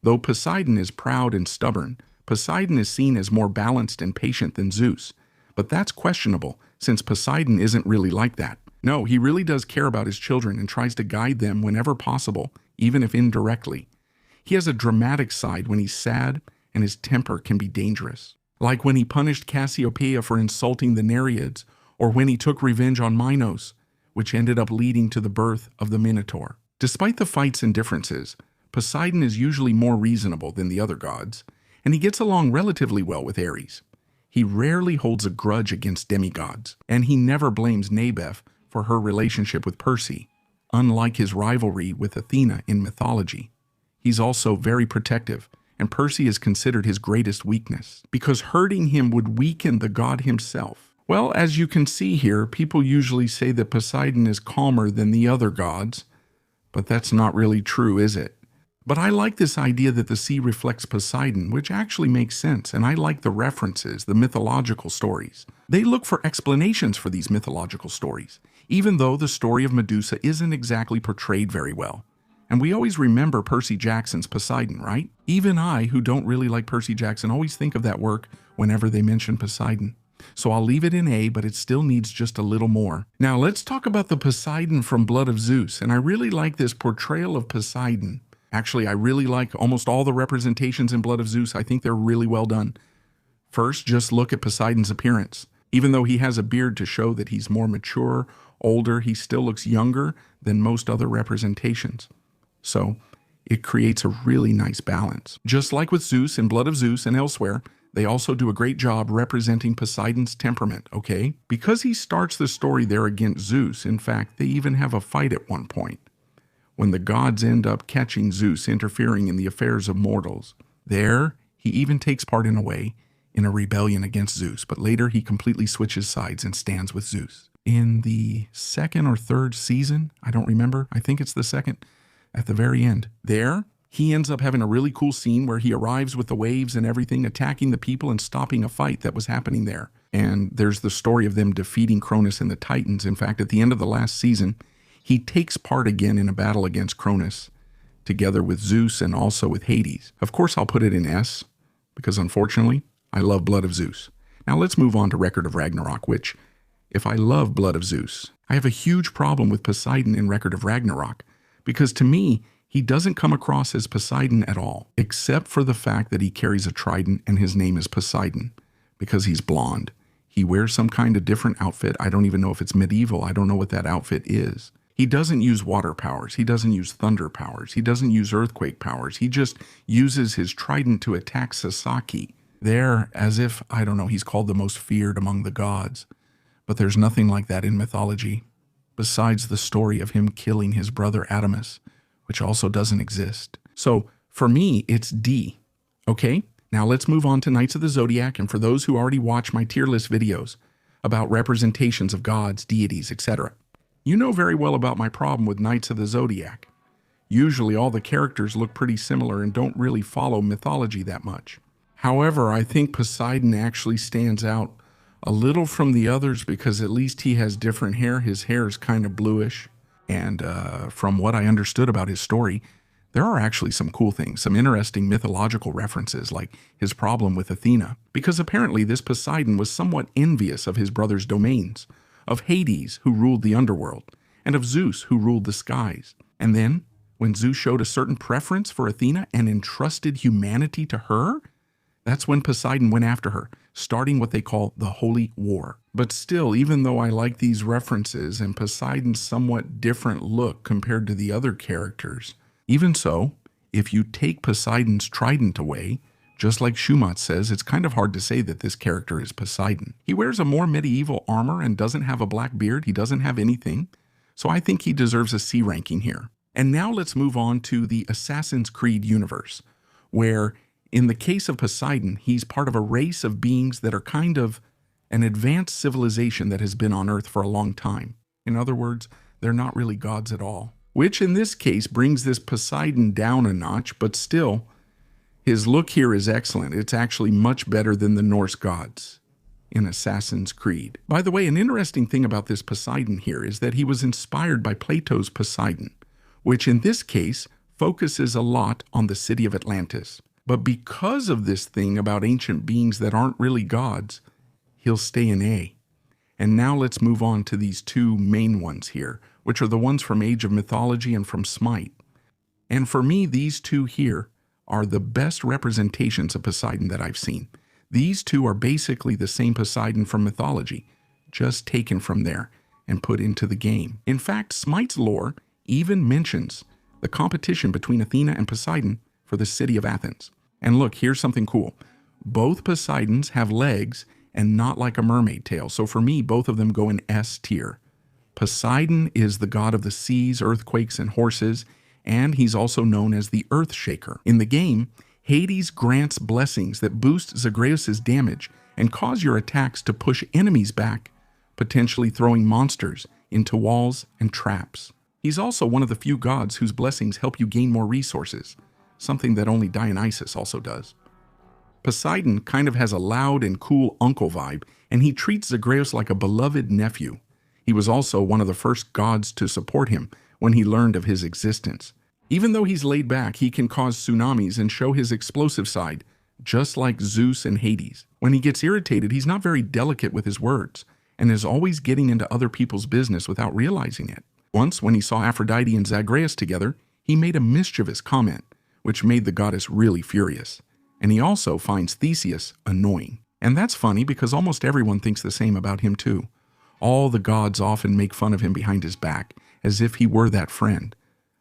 Though Poseidon is proud and stubborn, Poseidon is seen as more balanced and patient than Zeus. But that's questionable, since Poseidon isn't really like that. No, he really does care about his children and tries to guide them whenever possible, even if indirectly. He has a dramatic side when he's sad, and his temper can be dangerous. Like when he punished Cassiopeia for insulting the Nereids, or when he took revenge on Minos, which ended up leading to the birth of the Minotaur. Despite the fights and differences, Poseidon is usually more reasonable than the other gods, and he gets along relatively well with Ares. He rarely holds a grudge against demigods, and he never blames Nabeth for her relationship with Percy, unlike his rivalry with Athena in mythology. He's also very protective, and Percy is considered his greatest weakness, because hurting him would weaken the god himself. Well, as you can see here, people usually say that Poseidon is calmer than the other gods, but that's not really true, is it? But I like this idea that the sea reflects Poseidon, which actually makes sense, and I like the references, the mythological stories. They look for explanations for these mythological stories, even though the story of Medusa isn't exactly portrayed very well. And we always remember Percy Jackson's Poseidon, right? Even I, who don't really like Percy Jackson, always think of that work whenever they mention Poseidon. So I'll leave it in A, but it still needs just a little more. Now let's talk about the Poseidon from Blood of Zeus, and I really like this portrayal of Poseidon. Actually, I really like almost all the representations in Blood of Zeus. I think they're really well done. First, just look at Poseidon's appearance. Even though he has a beard to show that he's more mature, older, he still looks younger than most other representations. So it creates a really nice balance. Just like with Zeus in Blood of Zeus and elsewhere, they also do a great job representing Poseidon's temperament, okay? Because he starts the story there against Zeus, in fact, they even have a fight at one point, when the gods end up catching Zeus interfering in the affairs of mortals. There, he even takes part in a way in a rebellion against Zeus, but later he completely switches sides and stands with Zeus. In the second or third season, I don't remember, I think it's the second, at the very end, there, he ends up having a really cool scene where he arrives with the waves and everything, attacking the people and stopping a fight that was happening there. And there's the story of them defeating Cronus and the Titans. In fact, at the end of the last season, he takes part again in a battle against Cronus, together with Zeus and also with Hades. Of course, I'll put it in S, because unfortunately, I love Blood of Zeus. Now let's move on to Record of Ragnarok, which, if I love Blood of Zeus, I have a huge problem with Poseidon in Record of Ragnarok, because to me, he doesn't come across as Poseidon at all, except for the fact that he carries a trident and his name is Poseidon, because he's blonde. He wears some kind of different outfit. I don't even know if it's medieval. I don't know what that outfit is. He doesn't use water powers. He doesn't use thunder powers. He doesn't use earthquake powers. He just uses his trident to attack Sasaki. There, as if, I don't know, he's called the most feared among the gods. But there's nothing like that in mythology, besides the story of him killing his brother Adamus, which also doesn't exist. So for me, it's D. Okay, now let's move on to Knights of the Zodiac, and for those who already watch my tier list videos about representations of gods, deities, etc., you know very well about my problem with Knights of the Zodiac. Usually all the characters look pretty similar and don't really follow mythology that much. However, I think Poseidon actually stands out a little from the others because at least he has different hair. His hair is kind of bluish. And from what I understood about his story, there are actually some cool things, some interesting mythological references, like his problem with Athena, because apparently this Poseidon was somewhat envious of his brother's domains, of Hades, who ruled the underworld, and of Zeus, who ruled the skies. And then, when Zeus showed a certain preference for Athena and entrusted humanity to her, that's when Poseidon went after her, starting what they call the Holy War. But still, even though I like these references and Poseidon's somewhat different look compared to the other characters, even so, if you take Poseidon's trident away, just like Shumatsu says, it's kind of hard to say that this character is Poseidon. He wears a more medieval armor and doesn't have a black beard. He doesn't have anything. So I think he deserves a C ranking here. And now let's move on to the Assassin's Creed universe, where in the case of Poseidon, he's part of a race of beings that are kind of an advanced civilization that has been on Earth for a long time. In other words, they're not really gods at all, which in this case brings this Poseidon down a notch, but still, his look here is excellent. It's actually much better than the Norse gods in Assassin's Creed. By the way, an interesting thing about this Poseidon here is that he was inspired by Plato's Poseidon, which in this case focuses a lot on the city of Atlantis. But because of this thing about ancient beings that aren't really gods, he'll stay in A. And now let's move on to these two main ones here, which are the ones from Age of Mythology and from Smite. And for me, these two here are the best representations of Poseidon that I've seen. These two are basically the same Poseidon from mythology, just taken from there and put into the game. In fact, Smite's lore even mentions the competition between Athena and Poseidon for the city of Athens. And look, here's something cool. Both Poseidons have legs, and not like a mermaid tail. So for me, both of them go in S tier. Poseidon is the god of the seas, earthquakes, and horses, and he's also known as the Earth Shaker. In the game, Hades grants blessings that boost Zagreus' damage and cause your attacks to push enemies back, potentially throwing monsters into walls and traps. He's also one of the few gods whose blessings help you gain more resources, something that only Dionysus also does. Poseidon kind of has a loud and cool uncle vibe, and he treats Zagreus like a beloved nephew. He was also one of the first gods to support him when he learned of his existence. Even though he's laid back, he can cause tsunamis and show his explosive side, just like Zeus and Hades. When he gets irritated, he's not very delicate with his words, and is always getting into other people's business without realizing it. Once, when he saw Aphrodite and Zagreus together, he made a mischievous comment, which made the goddess really furious. And he also finds Theseus annoying. And that's funny because almost everyone thinks the same about him too. All the gods often make fun of him behind his back, as if he were that friend.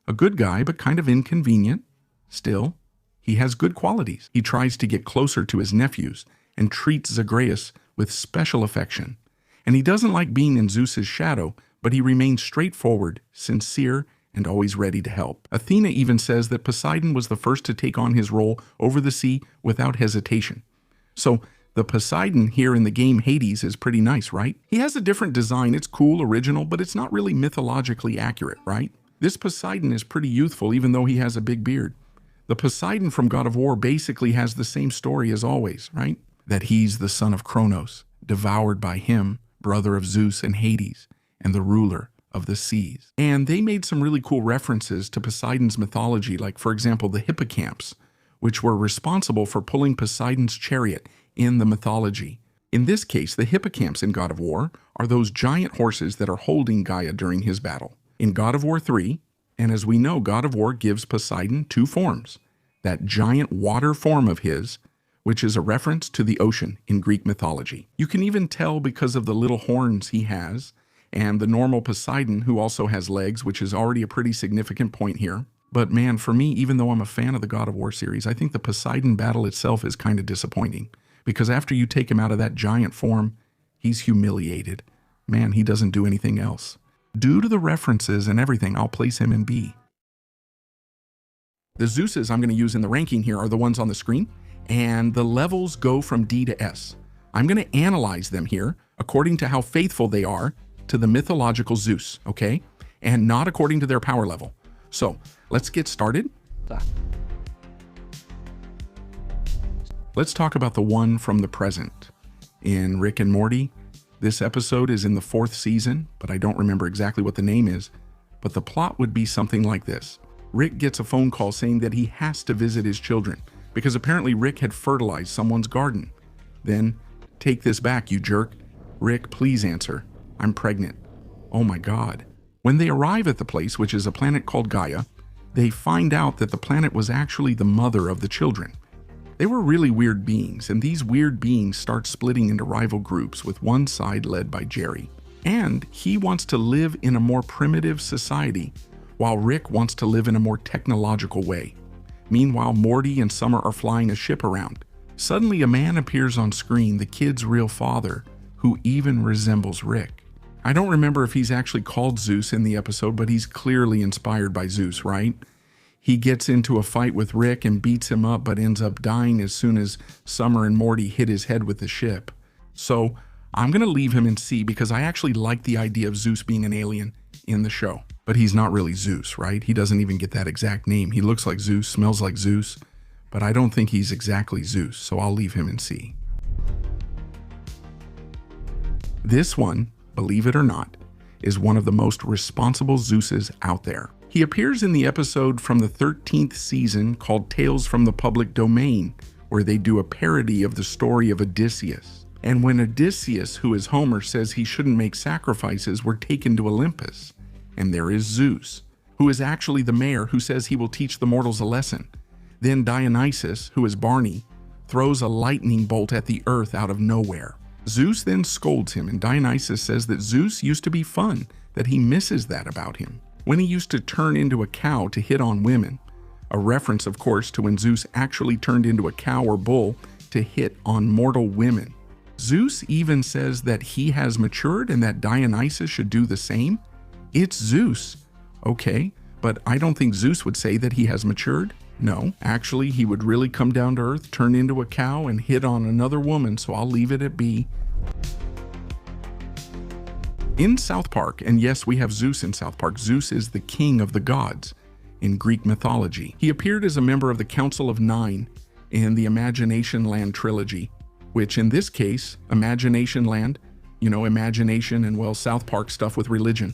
A good guy, but kind of inconvenient. Still, he has good qualities. He tries to get closer to his nephews and treats Zagreus with special affection. And he doesn't like being in Zeus's shadow, but he remains straightforward, sincere, and always ready to help. Athena even says that Poseidon was the first to take on his role over the sea without hesitation. So, the Poseidon here in the game Hades is pretty nice, right? He has a different design. It's cool, original, but it's not really mythologically accurate, right? This Poseidon is pretty youthful even though he has a big beard. The Poseidon from God of War basically has the same story as always, right? That he's the son of Kronos, devoured by him, brother of Zeus and Hades, and the ruler of the seas. And they made some really cool references to Poseidon's mythology, like for example the hippocamps, which were responsible for pulling Poseidon's chariot in the mythology. In this case, the hippocamps in God of War are those giant horses that are holding Gaia during his battle. In God of War 3, and as we know, God of War gives Poseidon two forms. That giant water form of his, which is a reference to the ocean in Greek mythology. You can even tell because of the little horns he has, and the normal Poseidon, who also has legs, which is already a pretty significant point here. But man, for me, even though I'm a fan of the God of War series, I think the Poseidon battle itself is kind of disappointing. Because after you take him out of that giant form, he's humiliated. Man, he doesn't do anything else. Due to the references and everything, I'll place him in B. The Zeuses I'm going to use in the ranking here are the ones on the screen, and the levels go from D to S. I'm going to analyze them here according to how faithful they are to the mythological Zeus, okay? And not according to their power level. So, let's get started. Let's talk about the one from the present. In Rick and Morty, this episode is in the 4th season, but I don't remember exactly what the name is. But the plot would be something like this. Rick gets a phone call saying that he has to visit his children, because apparently Rick had fertilized someone's garden. Then, take this back, you jerk. Rick, please answer. I'm pregnant. Oh my God. When they arrive at the place, which is a planet called Gaia, they find out that the planet was actually the mother of the children. They were really weird beings, and these weird beings start splitting into rival groups, with one side led by Jerry. And he wants to live in a more primitive society, while Rick wants to live in a more technological way. Meanwhile, Morty and Summer are flying a ship around. Suddenly, a man appears on screen, the kid's real father, who even resembles Rick. I don't remember if he's actually called Zeus in the episode, but he's clearly inspired by Zeus, right? He gets into a fight with Rick and beats him up, but ends up dying as soon as Summer and Morty hit his head with the ship. So I'm going to leave him in C because I actually like the idea of Zeus being an alien in the show. But he's not really Zeus, right? He doesn't even get that exact name. He looks like Zeus, smells like Zeus, but I don't think he's exactly Zeus, so I'll leave him in C. This one, believe it or not, is one of the most responsible Zeuses out there. He appears in the episode from the 13th season called Tales from the Public Domain, where they do a parody of the story of Odysseus. And when Odysseus, who is Homer, says he shouldn't make sacrifices, we're taken to Olympus. And there is Zeus, who is actually the mayor who says he will teach the mortals a lesson. Then Dionysus, who is Barney, throws a lightning bolt at the earth out of nowhere. Zeus then scolds him, and Dionysus says that Zeus used to be fun, that he misses that about him. When he used to turn into a cow to hit on women, a reference, of course, to when Zeus actually turned into a cow or bull to hit on mortal women. Zeus even says that he has matured and that Dionysus should do the same. It's Zeus. Okay, but I don't think Zeus would say that he has matured. No, actually, he would really come down to earth, turn into a cow, and hit on another woman, so I'll leave it at B. In South Park, and yes, we have Zeus in South Park, Zeus is the king of the gods in Greek mythology. He appeared as a member of the Council of Nine in the Imagination Land trilogy, which in this case, Imagination Land, imagination and, well, South Park stuff with religion.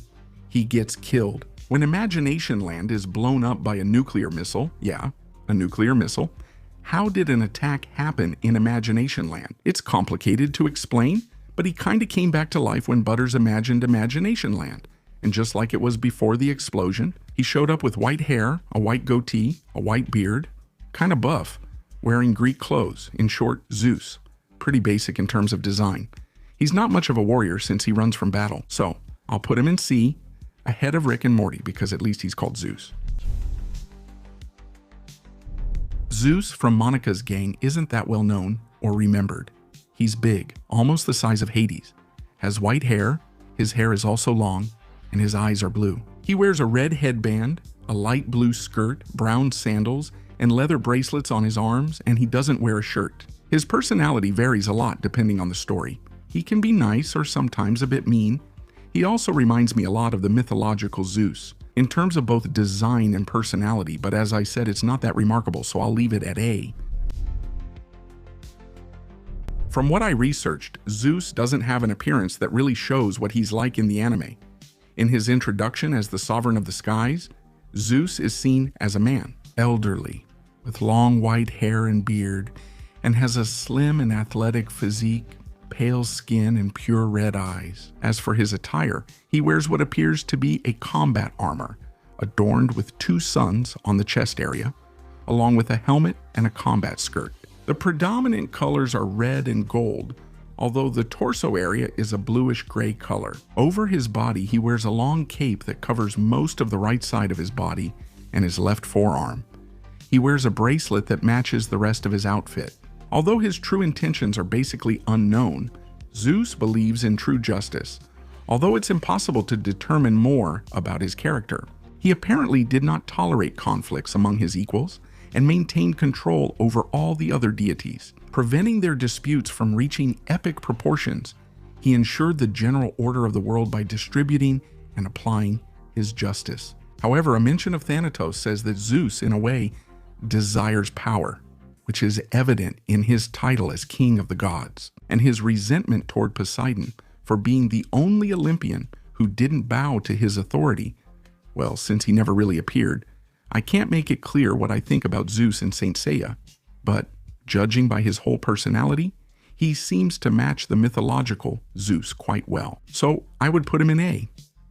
He gets killed. When Imagination Land is blown up by a nuclear missile, yeah, a nuclear missile, how did an attack happen in Imagination Land? It's complicated to explain, but he kind of came back to life when Butters imagined Imagination Land. And just like it was before the explosion, he showed up with white hair, a white goatee, a white beard, kind of buff, wearing Greek clothes, in short, Zeus. Pretty basic in terms of design. He's not much of a warrior since he runs from battle, so I'll put him in C, ahead of Rick and Morty, because at least he's called Zeus. Zeus from Monica's gang isn't that well known or remembered. He's big, almost the size of Hades, has white hair, his hair is also long, and his eyes are blue. He wears a red headband, a light blue skirt, brown sandals, and leather bracelets on his arms, and he doesn't wear a shirt. His personality varies a lot depending on the story. He can be nice or sometimes a bit mean. He also reminds me a lot of the mythological Zeus, in terms of both design and personality, but as I said, it's not that remarkable, so I'll leave it at A. From what I researched, Zeus doesn't have an appearance that really shows what he's like in the anime. In his introduction as the sovereign of the skies, Zeus is seen as a man, elderly, with long white hair and beard, and has a slim and athletic physique, pale skin, and pure red eyes. As for his attire, he wears what appears to be a combat armor, adorned with two suns on the chest area, along with a helmet and a combat skirt. The predominant colors are red and gold, although the torso area is a bluish-gray color. Over his body, he wears a long cape that covers most of the right side of his body and his left forearm. He wears a bracelet that matches the rest of his outfit. Although his true intentions are basically unknown, Zeus believes in true justice, although it's impossible to determine more about his character. He apparently did not tolerate conflicts among his equals and maintained control over all the other deities. Preventing their disputes from reaching epic proportions, he ensured the general order of the world by distributing and applying his justice. However, a mention of Thanatos says that Zeus, in a way, desires power, which is evident in his title as king of the gods, and his resentment toward Poseidon for being the only Olympian who didn't bow to his authority. Well, since he never really appeared, I can't make it clear what I think about Zeus and Saint Seiya, but judging by his whole personality, he seems to match the mythological Zeus quite well. So I would put him in A.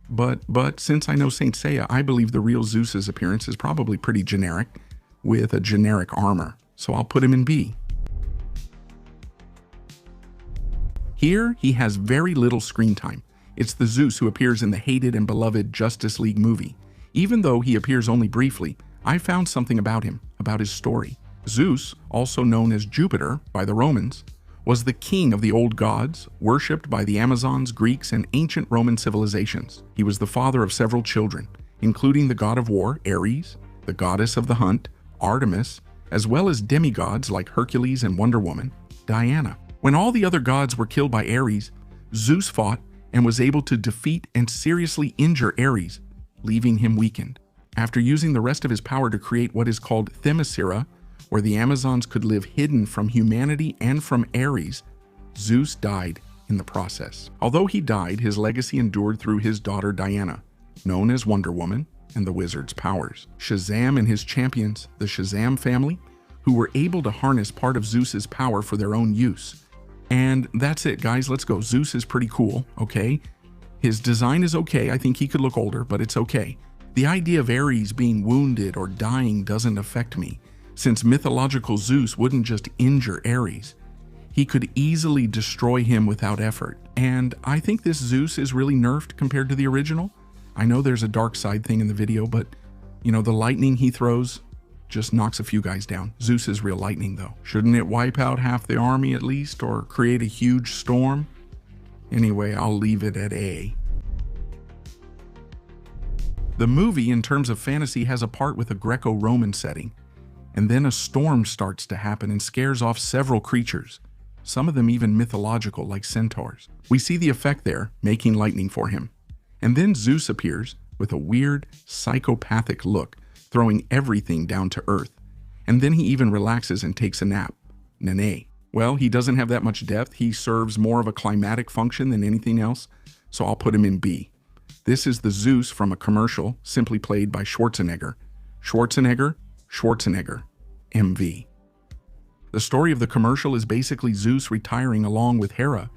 But since I know Saint Seiya, I believe the real Zeus's appearance is probably pretty generic, with a generic armor. So I'll put him in B. Here, he has very little screen time. It's the Zeus who appears in the hated and beloved Justice League movie. Even though he appears only briefly, I found something about him, about his story. Zeus, also known as Jupiter by the Romans, was the king of the old gods, worshipped by the Amazons, Greeks, and ancient Roman civilizations. He was the father of several children, including the god of war, Ares, the goddess of the hunt, Artemis, as well as demigods like Hercules and Wonder Woman, Diana. When all the other gods were killed by Ares, Zeus fought and was able to defeat and seriously injure Ares, leaving him weakened. After using the rest of his power to create what is called Themyscira, where the Amazons could live hidden from humanity and from Ares, Zeus died in the process. Although he died, his legacy endured through his daughter Diana, known as Wonder Woman, and the wizard's powers. Shazam and his champions, the Shazam family, who were able to harness part of Zeus's power for their own use. And that's it, guys. Let's go. Zeus is pretty cool, okay? His design is okay. I think he could look older, but it's okay. The idea of Ares being wounded or dying doesn't affect me, since mythological Zeus wouldn't just injure Ares. He could easily destroy him without effort. And I think this Zeus is really nerfed compared to the original. I know there's a dark side thing in the video, but, the lightning he throws, just knocks a few guys down. Zeus is real lightning, though. Shouldn't it wipe out half the army at least, or create a huge storm? Anyway, I'll leave it at A. The movie, in terms of fantasy, has a part with a Greco-Roman setting, and then a storm starts to happen and scares off several creatures, some of them even mythological like centaurs. We see the effect there, making lightning for him. And then Zeus appears with a weird, psychopathic look, throwing everything down to earth. And then he even relaxes and takes a nap. Nene. Well, he doesn't have that much depth. He serves more of a climatic function than anything else, so I'll put him in B. This is the Zeus from a commercial, simply played by Schwarzenegger. Schwarzenegger, MV. The story of the commercial is basically Zeus retiring along with Hera,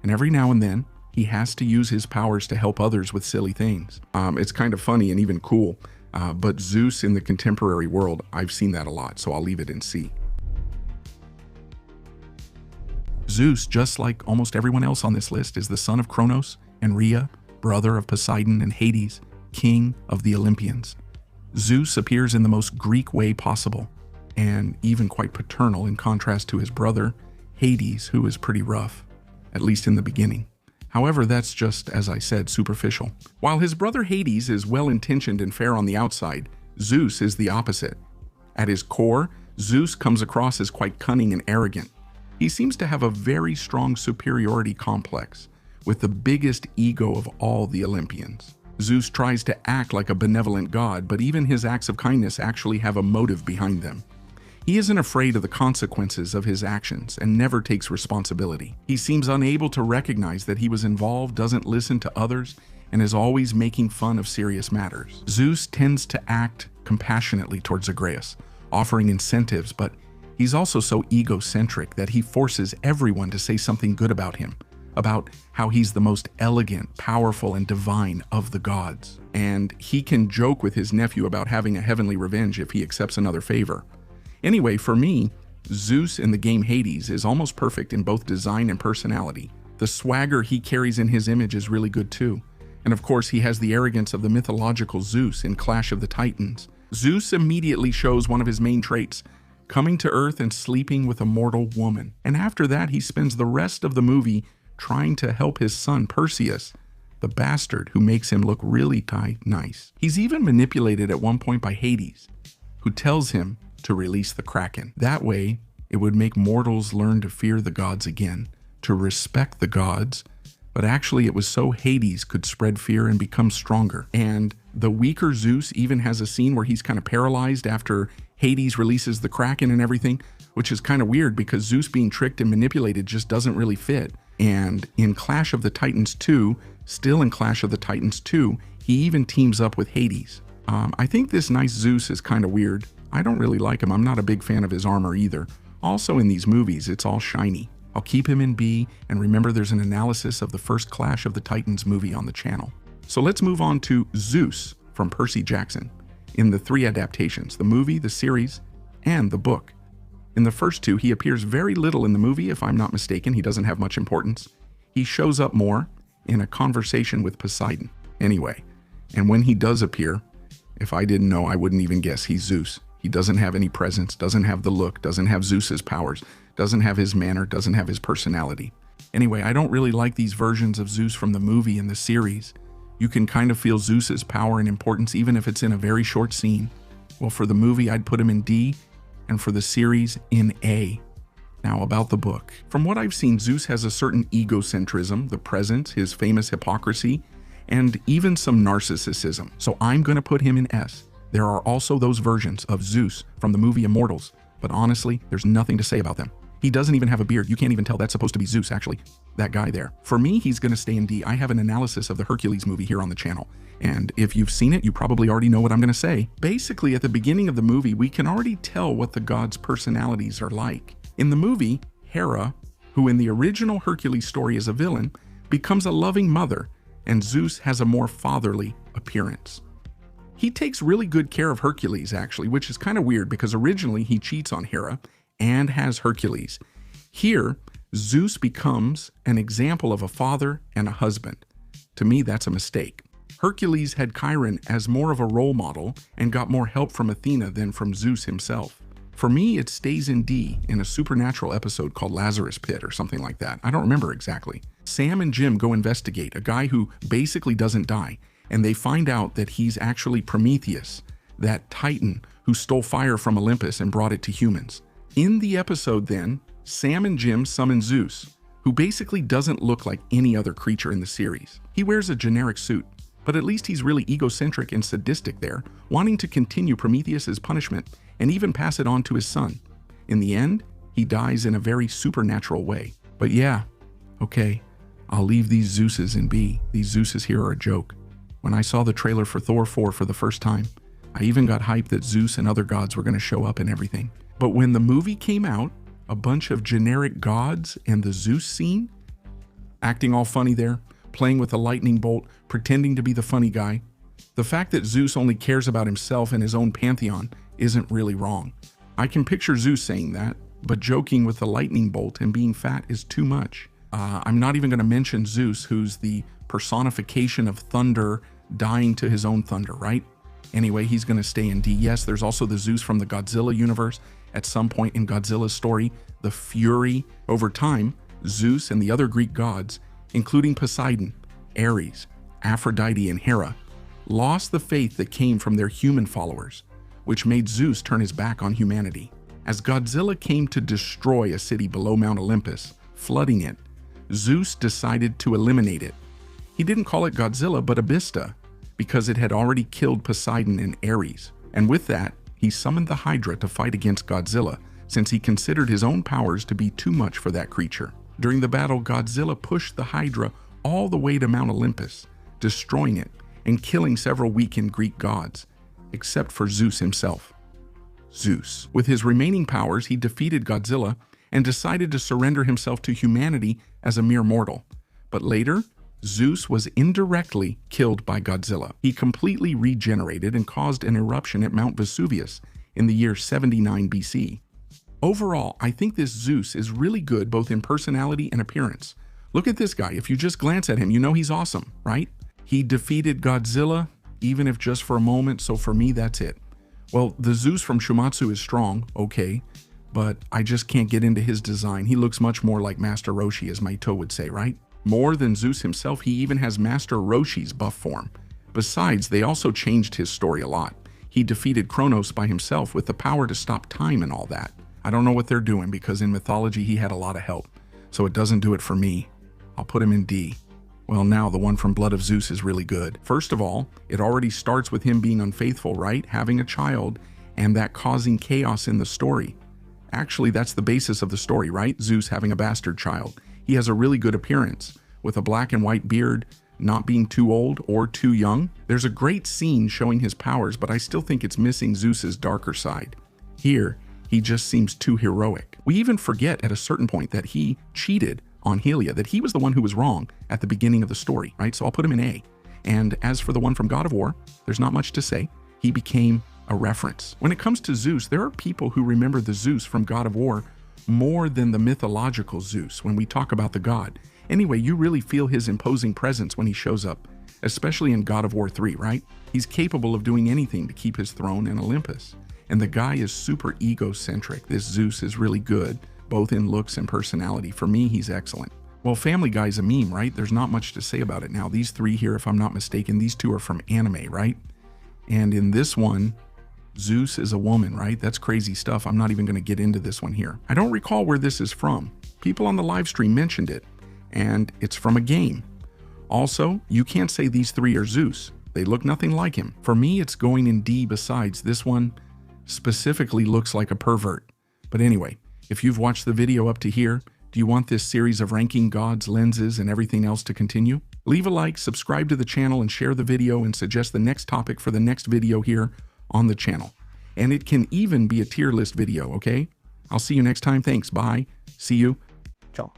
and every now and then, he has to use his powers to help others with silly things. It's kind of funny and even cool, but Zeus in the contemporary world, I've seen that a lot, so I'll leave it in C. Zeus, just like almost everyone else on this list, is the son of Kronos and Rhea, brother of Poseidon and Hades, king of the Olympians. Zeus appears in the most Greek way possible, and even quite paternal in contrast to his brother, Hades, who is pretty rough, at least in the beginning. However, that's just, as I said, superficial. While his brother Hades is well-intentioned and fair on the outside, Zeus is the opposite. At his core, Zeus comes across as quite cunning and arrogant. He seems to have a very strong superiority complex, with the biggest ego of all the Olympians. Zeus tries to act like a benevolent god, but even his acts of kindness actually have a motive behind them. He isn't afraid of the consequences of his actions and never takes responsibility. He seems unable to recognize that he was involved, doesn't listen to others, and is always making fun of serious matters. Zeus tends to act compassionately towards Zagreus, offering incentives, but he's also so egocentric that he forces everyone to say something good about him, about how he's the most elegant, powerful, and divine of the gods. And he can joke with his nephew about having a heavenly revenge if he accepts another favor. Anyway, for me, Zeus in the game Hades is almost perfect in both design and personality. The swagger he carries in his image is really good too. And of course, he has the arrogance of the mythological Zeus in Clash of the Titans. Zeus immediately shows one of his main traits, coming to Earth and sleeping with a mortal woman. And after that, he spends the rest of the movie trying to help his son Perseus, the bastard who makes him look really nice. He's even manipulated at one point by Hades, who tells him to release the Kraken. That way, it would make mortals learn to fear the gods again, to respect the gods, but actually it was so Hades could spread fear and become stronger. And the weaker Zeus even has a scene where he's kind of paralyzed after Hades releases the Kraken and everything, which is kind of weird because Zeus being tricked and manipulated just doesn't really fit. And in Clash of the Titans 2, still in Clash of the Titans 2, he even teams up with Hades. I think this nice Zeus is kind of weird. I don't really like him. I'm not a big fan of his armor either. Also in these movies, it's all shiny. I'll keep him in B, and remember there's an analysis of the first Clash of the Titans movie on the channel. So let's move on to Zeus from Percy Jackson in the 3 adaptations, the movie, the series, and the book. In the first 2, he appears very little in the movie, if I'm not mistaken. He doesn't have much importance. He shows up more in a conversation with Poseidon. Anyway, and when he does appear, if I didn't know, I wouldn't even guess he's Zeus. He doesn't have any presence, doesn't have the look, doesn't have Zeus's powers, doesn't have his manner, doesn't have his personality. Anyway, I don't really like these versions of Zeus from the movie and the series. You can kind of feel Zeus's power and importance even if it's in a very short scene. Well, for the movie, I'd put him in D, and for the series, in A. Now, about the book. From what I've seen, Zeus has a certain egocentrism, the presence, his famous hypocrisy, and even some narcissism. So I'm going to put him in S. There are also those versions of Zeus from the movie Immortals, but honestly, there's nothing to say about them. He doesn't even have a beard. You can't even tell that's supposed to be Zeus, actually. That guy there. For me, he's going to stay in D. I have an analysis of the Hercules movie here on the channel. And if you've seen it, you probably already know what I'm going to say. Basically, at the beginning of the movie, we can already tell what the gods' personalities are like. In the movie, Hera, who in the original Hercules story is a villain, becomes a loving mother, and Zeus has a more fatherly appearance. He takes really good care of Hercules, actually, which is kind of weird because originally he cheats on Hera and has Hercules. Here, Zeus becomes an example of a father and a husband. To me, that's a mistake. Hercules had Chiron as more of a role model and got more help from Athena than from Zeus himself. For me, it stays in D in a supernatural episode called Lazarus Pit or something like that. I don't remember exactly. Sam and Jim go investigate a guy who basically doesn't die, and they find out that he's actually Prometheus, that titan who stole fire from Olympus and brought it to humans. In the episode then, Sam and Jim summon Zeus, who basically doesn't look like any other creature in the series. He wears a generic suit, but at least he's really egocentric and sadistic there, wanting to continue Prometheus's punishment and even pass it on to his son. In the end, he dies in a very supernatural way. But yeah, okay, I'll leave these Zeuses in B. These Zeuses here are a joke. When I saw the trailer for Thor 4 for the first time, I even got hyped that Zeus and other gods were going to show up and everything. But when the movie came out, a bunch of generic gods and the Zeus scene, acting all funny there, playing with a lightning bolt, pretending to be the funny guy. The fact that Zeus only cares about himself and his own pantheon isn't really wrong. I can picture Zeus saying that, but joking with the lightning bolt and being fat is too much. I'm not even going to mention Zeus, who's the personification of thunder, dying to his own thunder, right? Anyway, he's going to stay in D. Yes, there's also the Zeus from the Godzilla universe. At some point in Godzilla's story, the Fury. Over time, Zeus and the other Greek gods, including Poseidon, Ares, Aphrodite, and Hera, lost the faith that came from their human followers, which made Zeus turn his back on humanity. As Godzilla came to destroy a city below Mount Olympus, flooding it, Zeus decided to eliminate it. He didn't call it Godzilla, but Abista, because it had already killed Poseidon and Ares. And with that, he summoned the Hydra to fight against Godzilla, since he considered his own powers to be too much for that creature. During the battle, Godzilla pushed the Hydra all the way to Mount Olympus, destroying it and killing several weakened Greek gods, except for Zeus himself. Zeus. With his remaining powers, he defeated Godzilla and decided to surrender himself to humanity as a mere mortal. But later, Zeus was indirectly killed by Godzilla. He completely regenerated and caused an eruption at Mount Vesuvius in the year 79 BC. Overall, I think this Zeus is really good both in personality and appearance. Look at this guy. If you just glance at him, you know he's awesome, right? He defeated Godzilla, even if just for a moment, so for me, that's it. Well, the Zeus from Shumatsu is strong, okay, but I just can't get into his design. He looks much more like Master Roshi, as Maito would say, right? More than Zeus himself, he even has Master Roshi's buff form. Besides, they also changed his story a lot. He defeated Kronos by himself with the power to stop time and all that. I don't know what they're doing because in Mythology he had a lot of help, so it doesn't do it for me. I'll put him in D. Well, now the one from Blood of Zeus is really good. First of all, it already starts with him being unfaithful, right? Having a child, and that causing chaos in the story. Actually, that's the basis of the story, right? Zeus having a bastard child. He has a really good appearance, with a black and white beard, not being too old or too young. There's a great scene showing his powers, but I still think it's missing Zeus's darker side. Here, he just seems too heroic. We even forget at a certain point that he cheated on Helia, that he was the one who was wrong at the beginning of the story, right? So I'll put him in A. And as for the one from God of War, there's not much to say. He became a reference. When it comes to Zeus, there are people who remember the Zeus from God of War more than the mythological Zeus when we talk about the god. Anyway, you really feel his imposing presence when he shows up, especially in God of War 3, right? He's capable of doing anything to keep his throne in Olympus. And the guy is super egocentric. This Zeus is really good, both in looks and personality. For me, he's excellent. Well, Family Guy's a meme, right? There's not much to say about it now. These three here, if I'm not mistaken, these two are from anime, right? And in this one, Zeus is a woman, right? That's crazy stuff. I'm not even going to get into this one here. I don't recall where this is from. People on the live stream mentioned it, and it's from a game. Also, you can't say these three are Zeus. They look nothing like him. For me, it's going in D. Besides, this one specifically looks like a pervert. But anyway, if you've watched the video up to here, do you want this series of ranking gods, lenses, and everything else to continue? Leave a like, subscribe to the channel, and share the video, and suggest the next topic for the next video here on the channel. And it can even be a tier list video, okay? I'll see you next time. Thanks. Bye. See you. Ciao.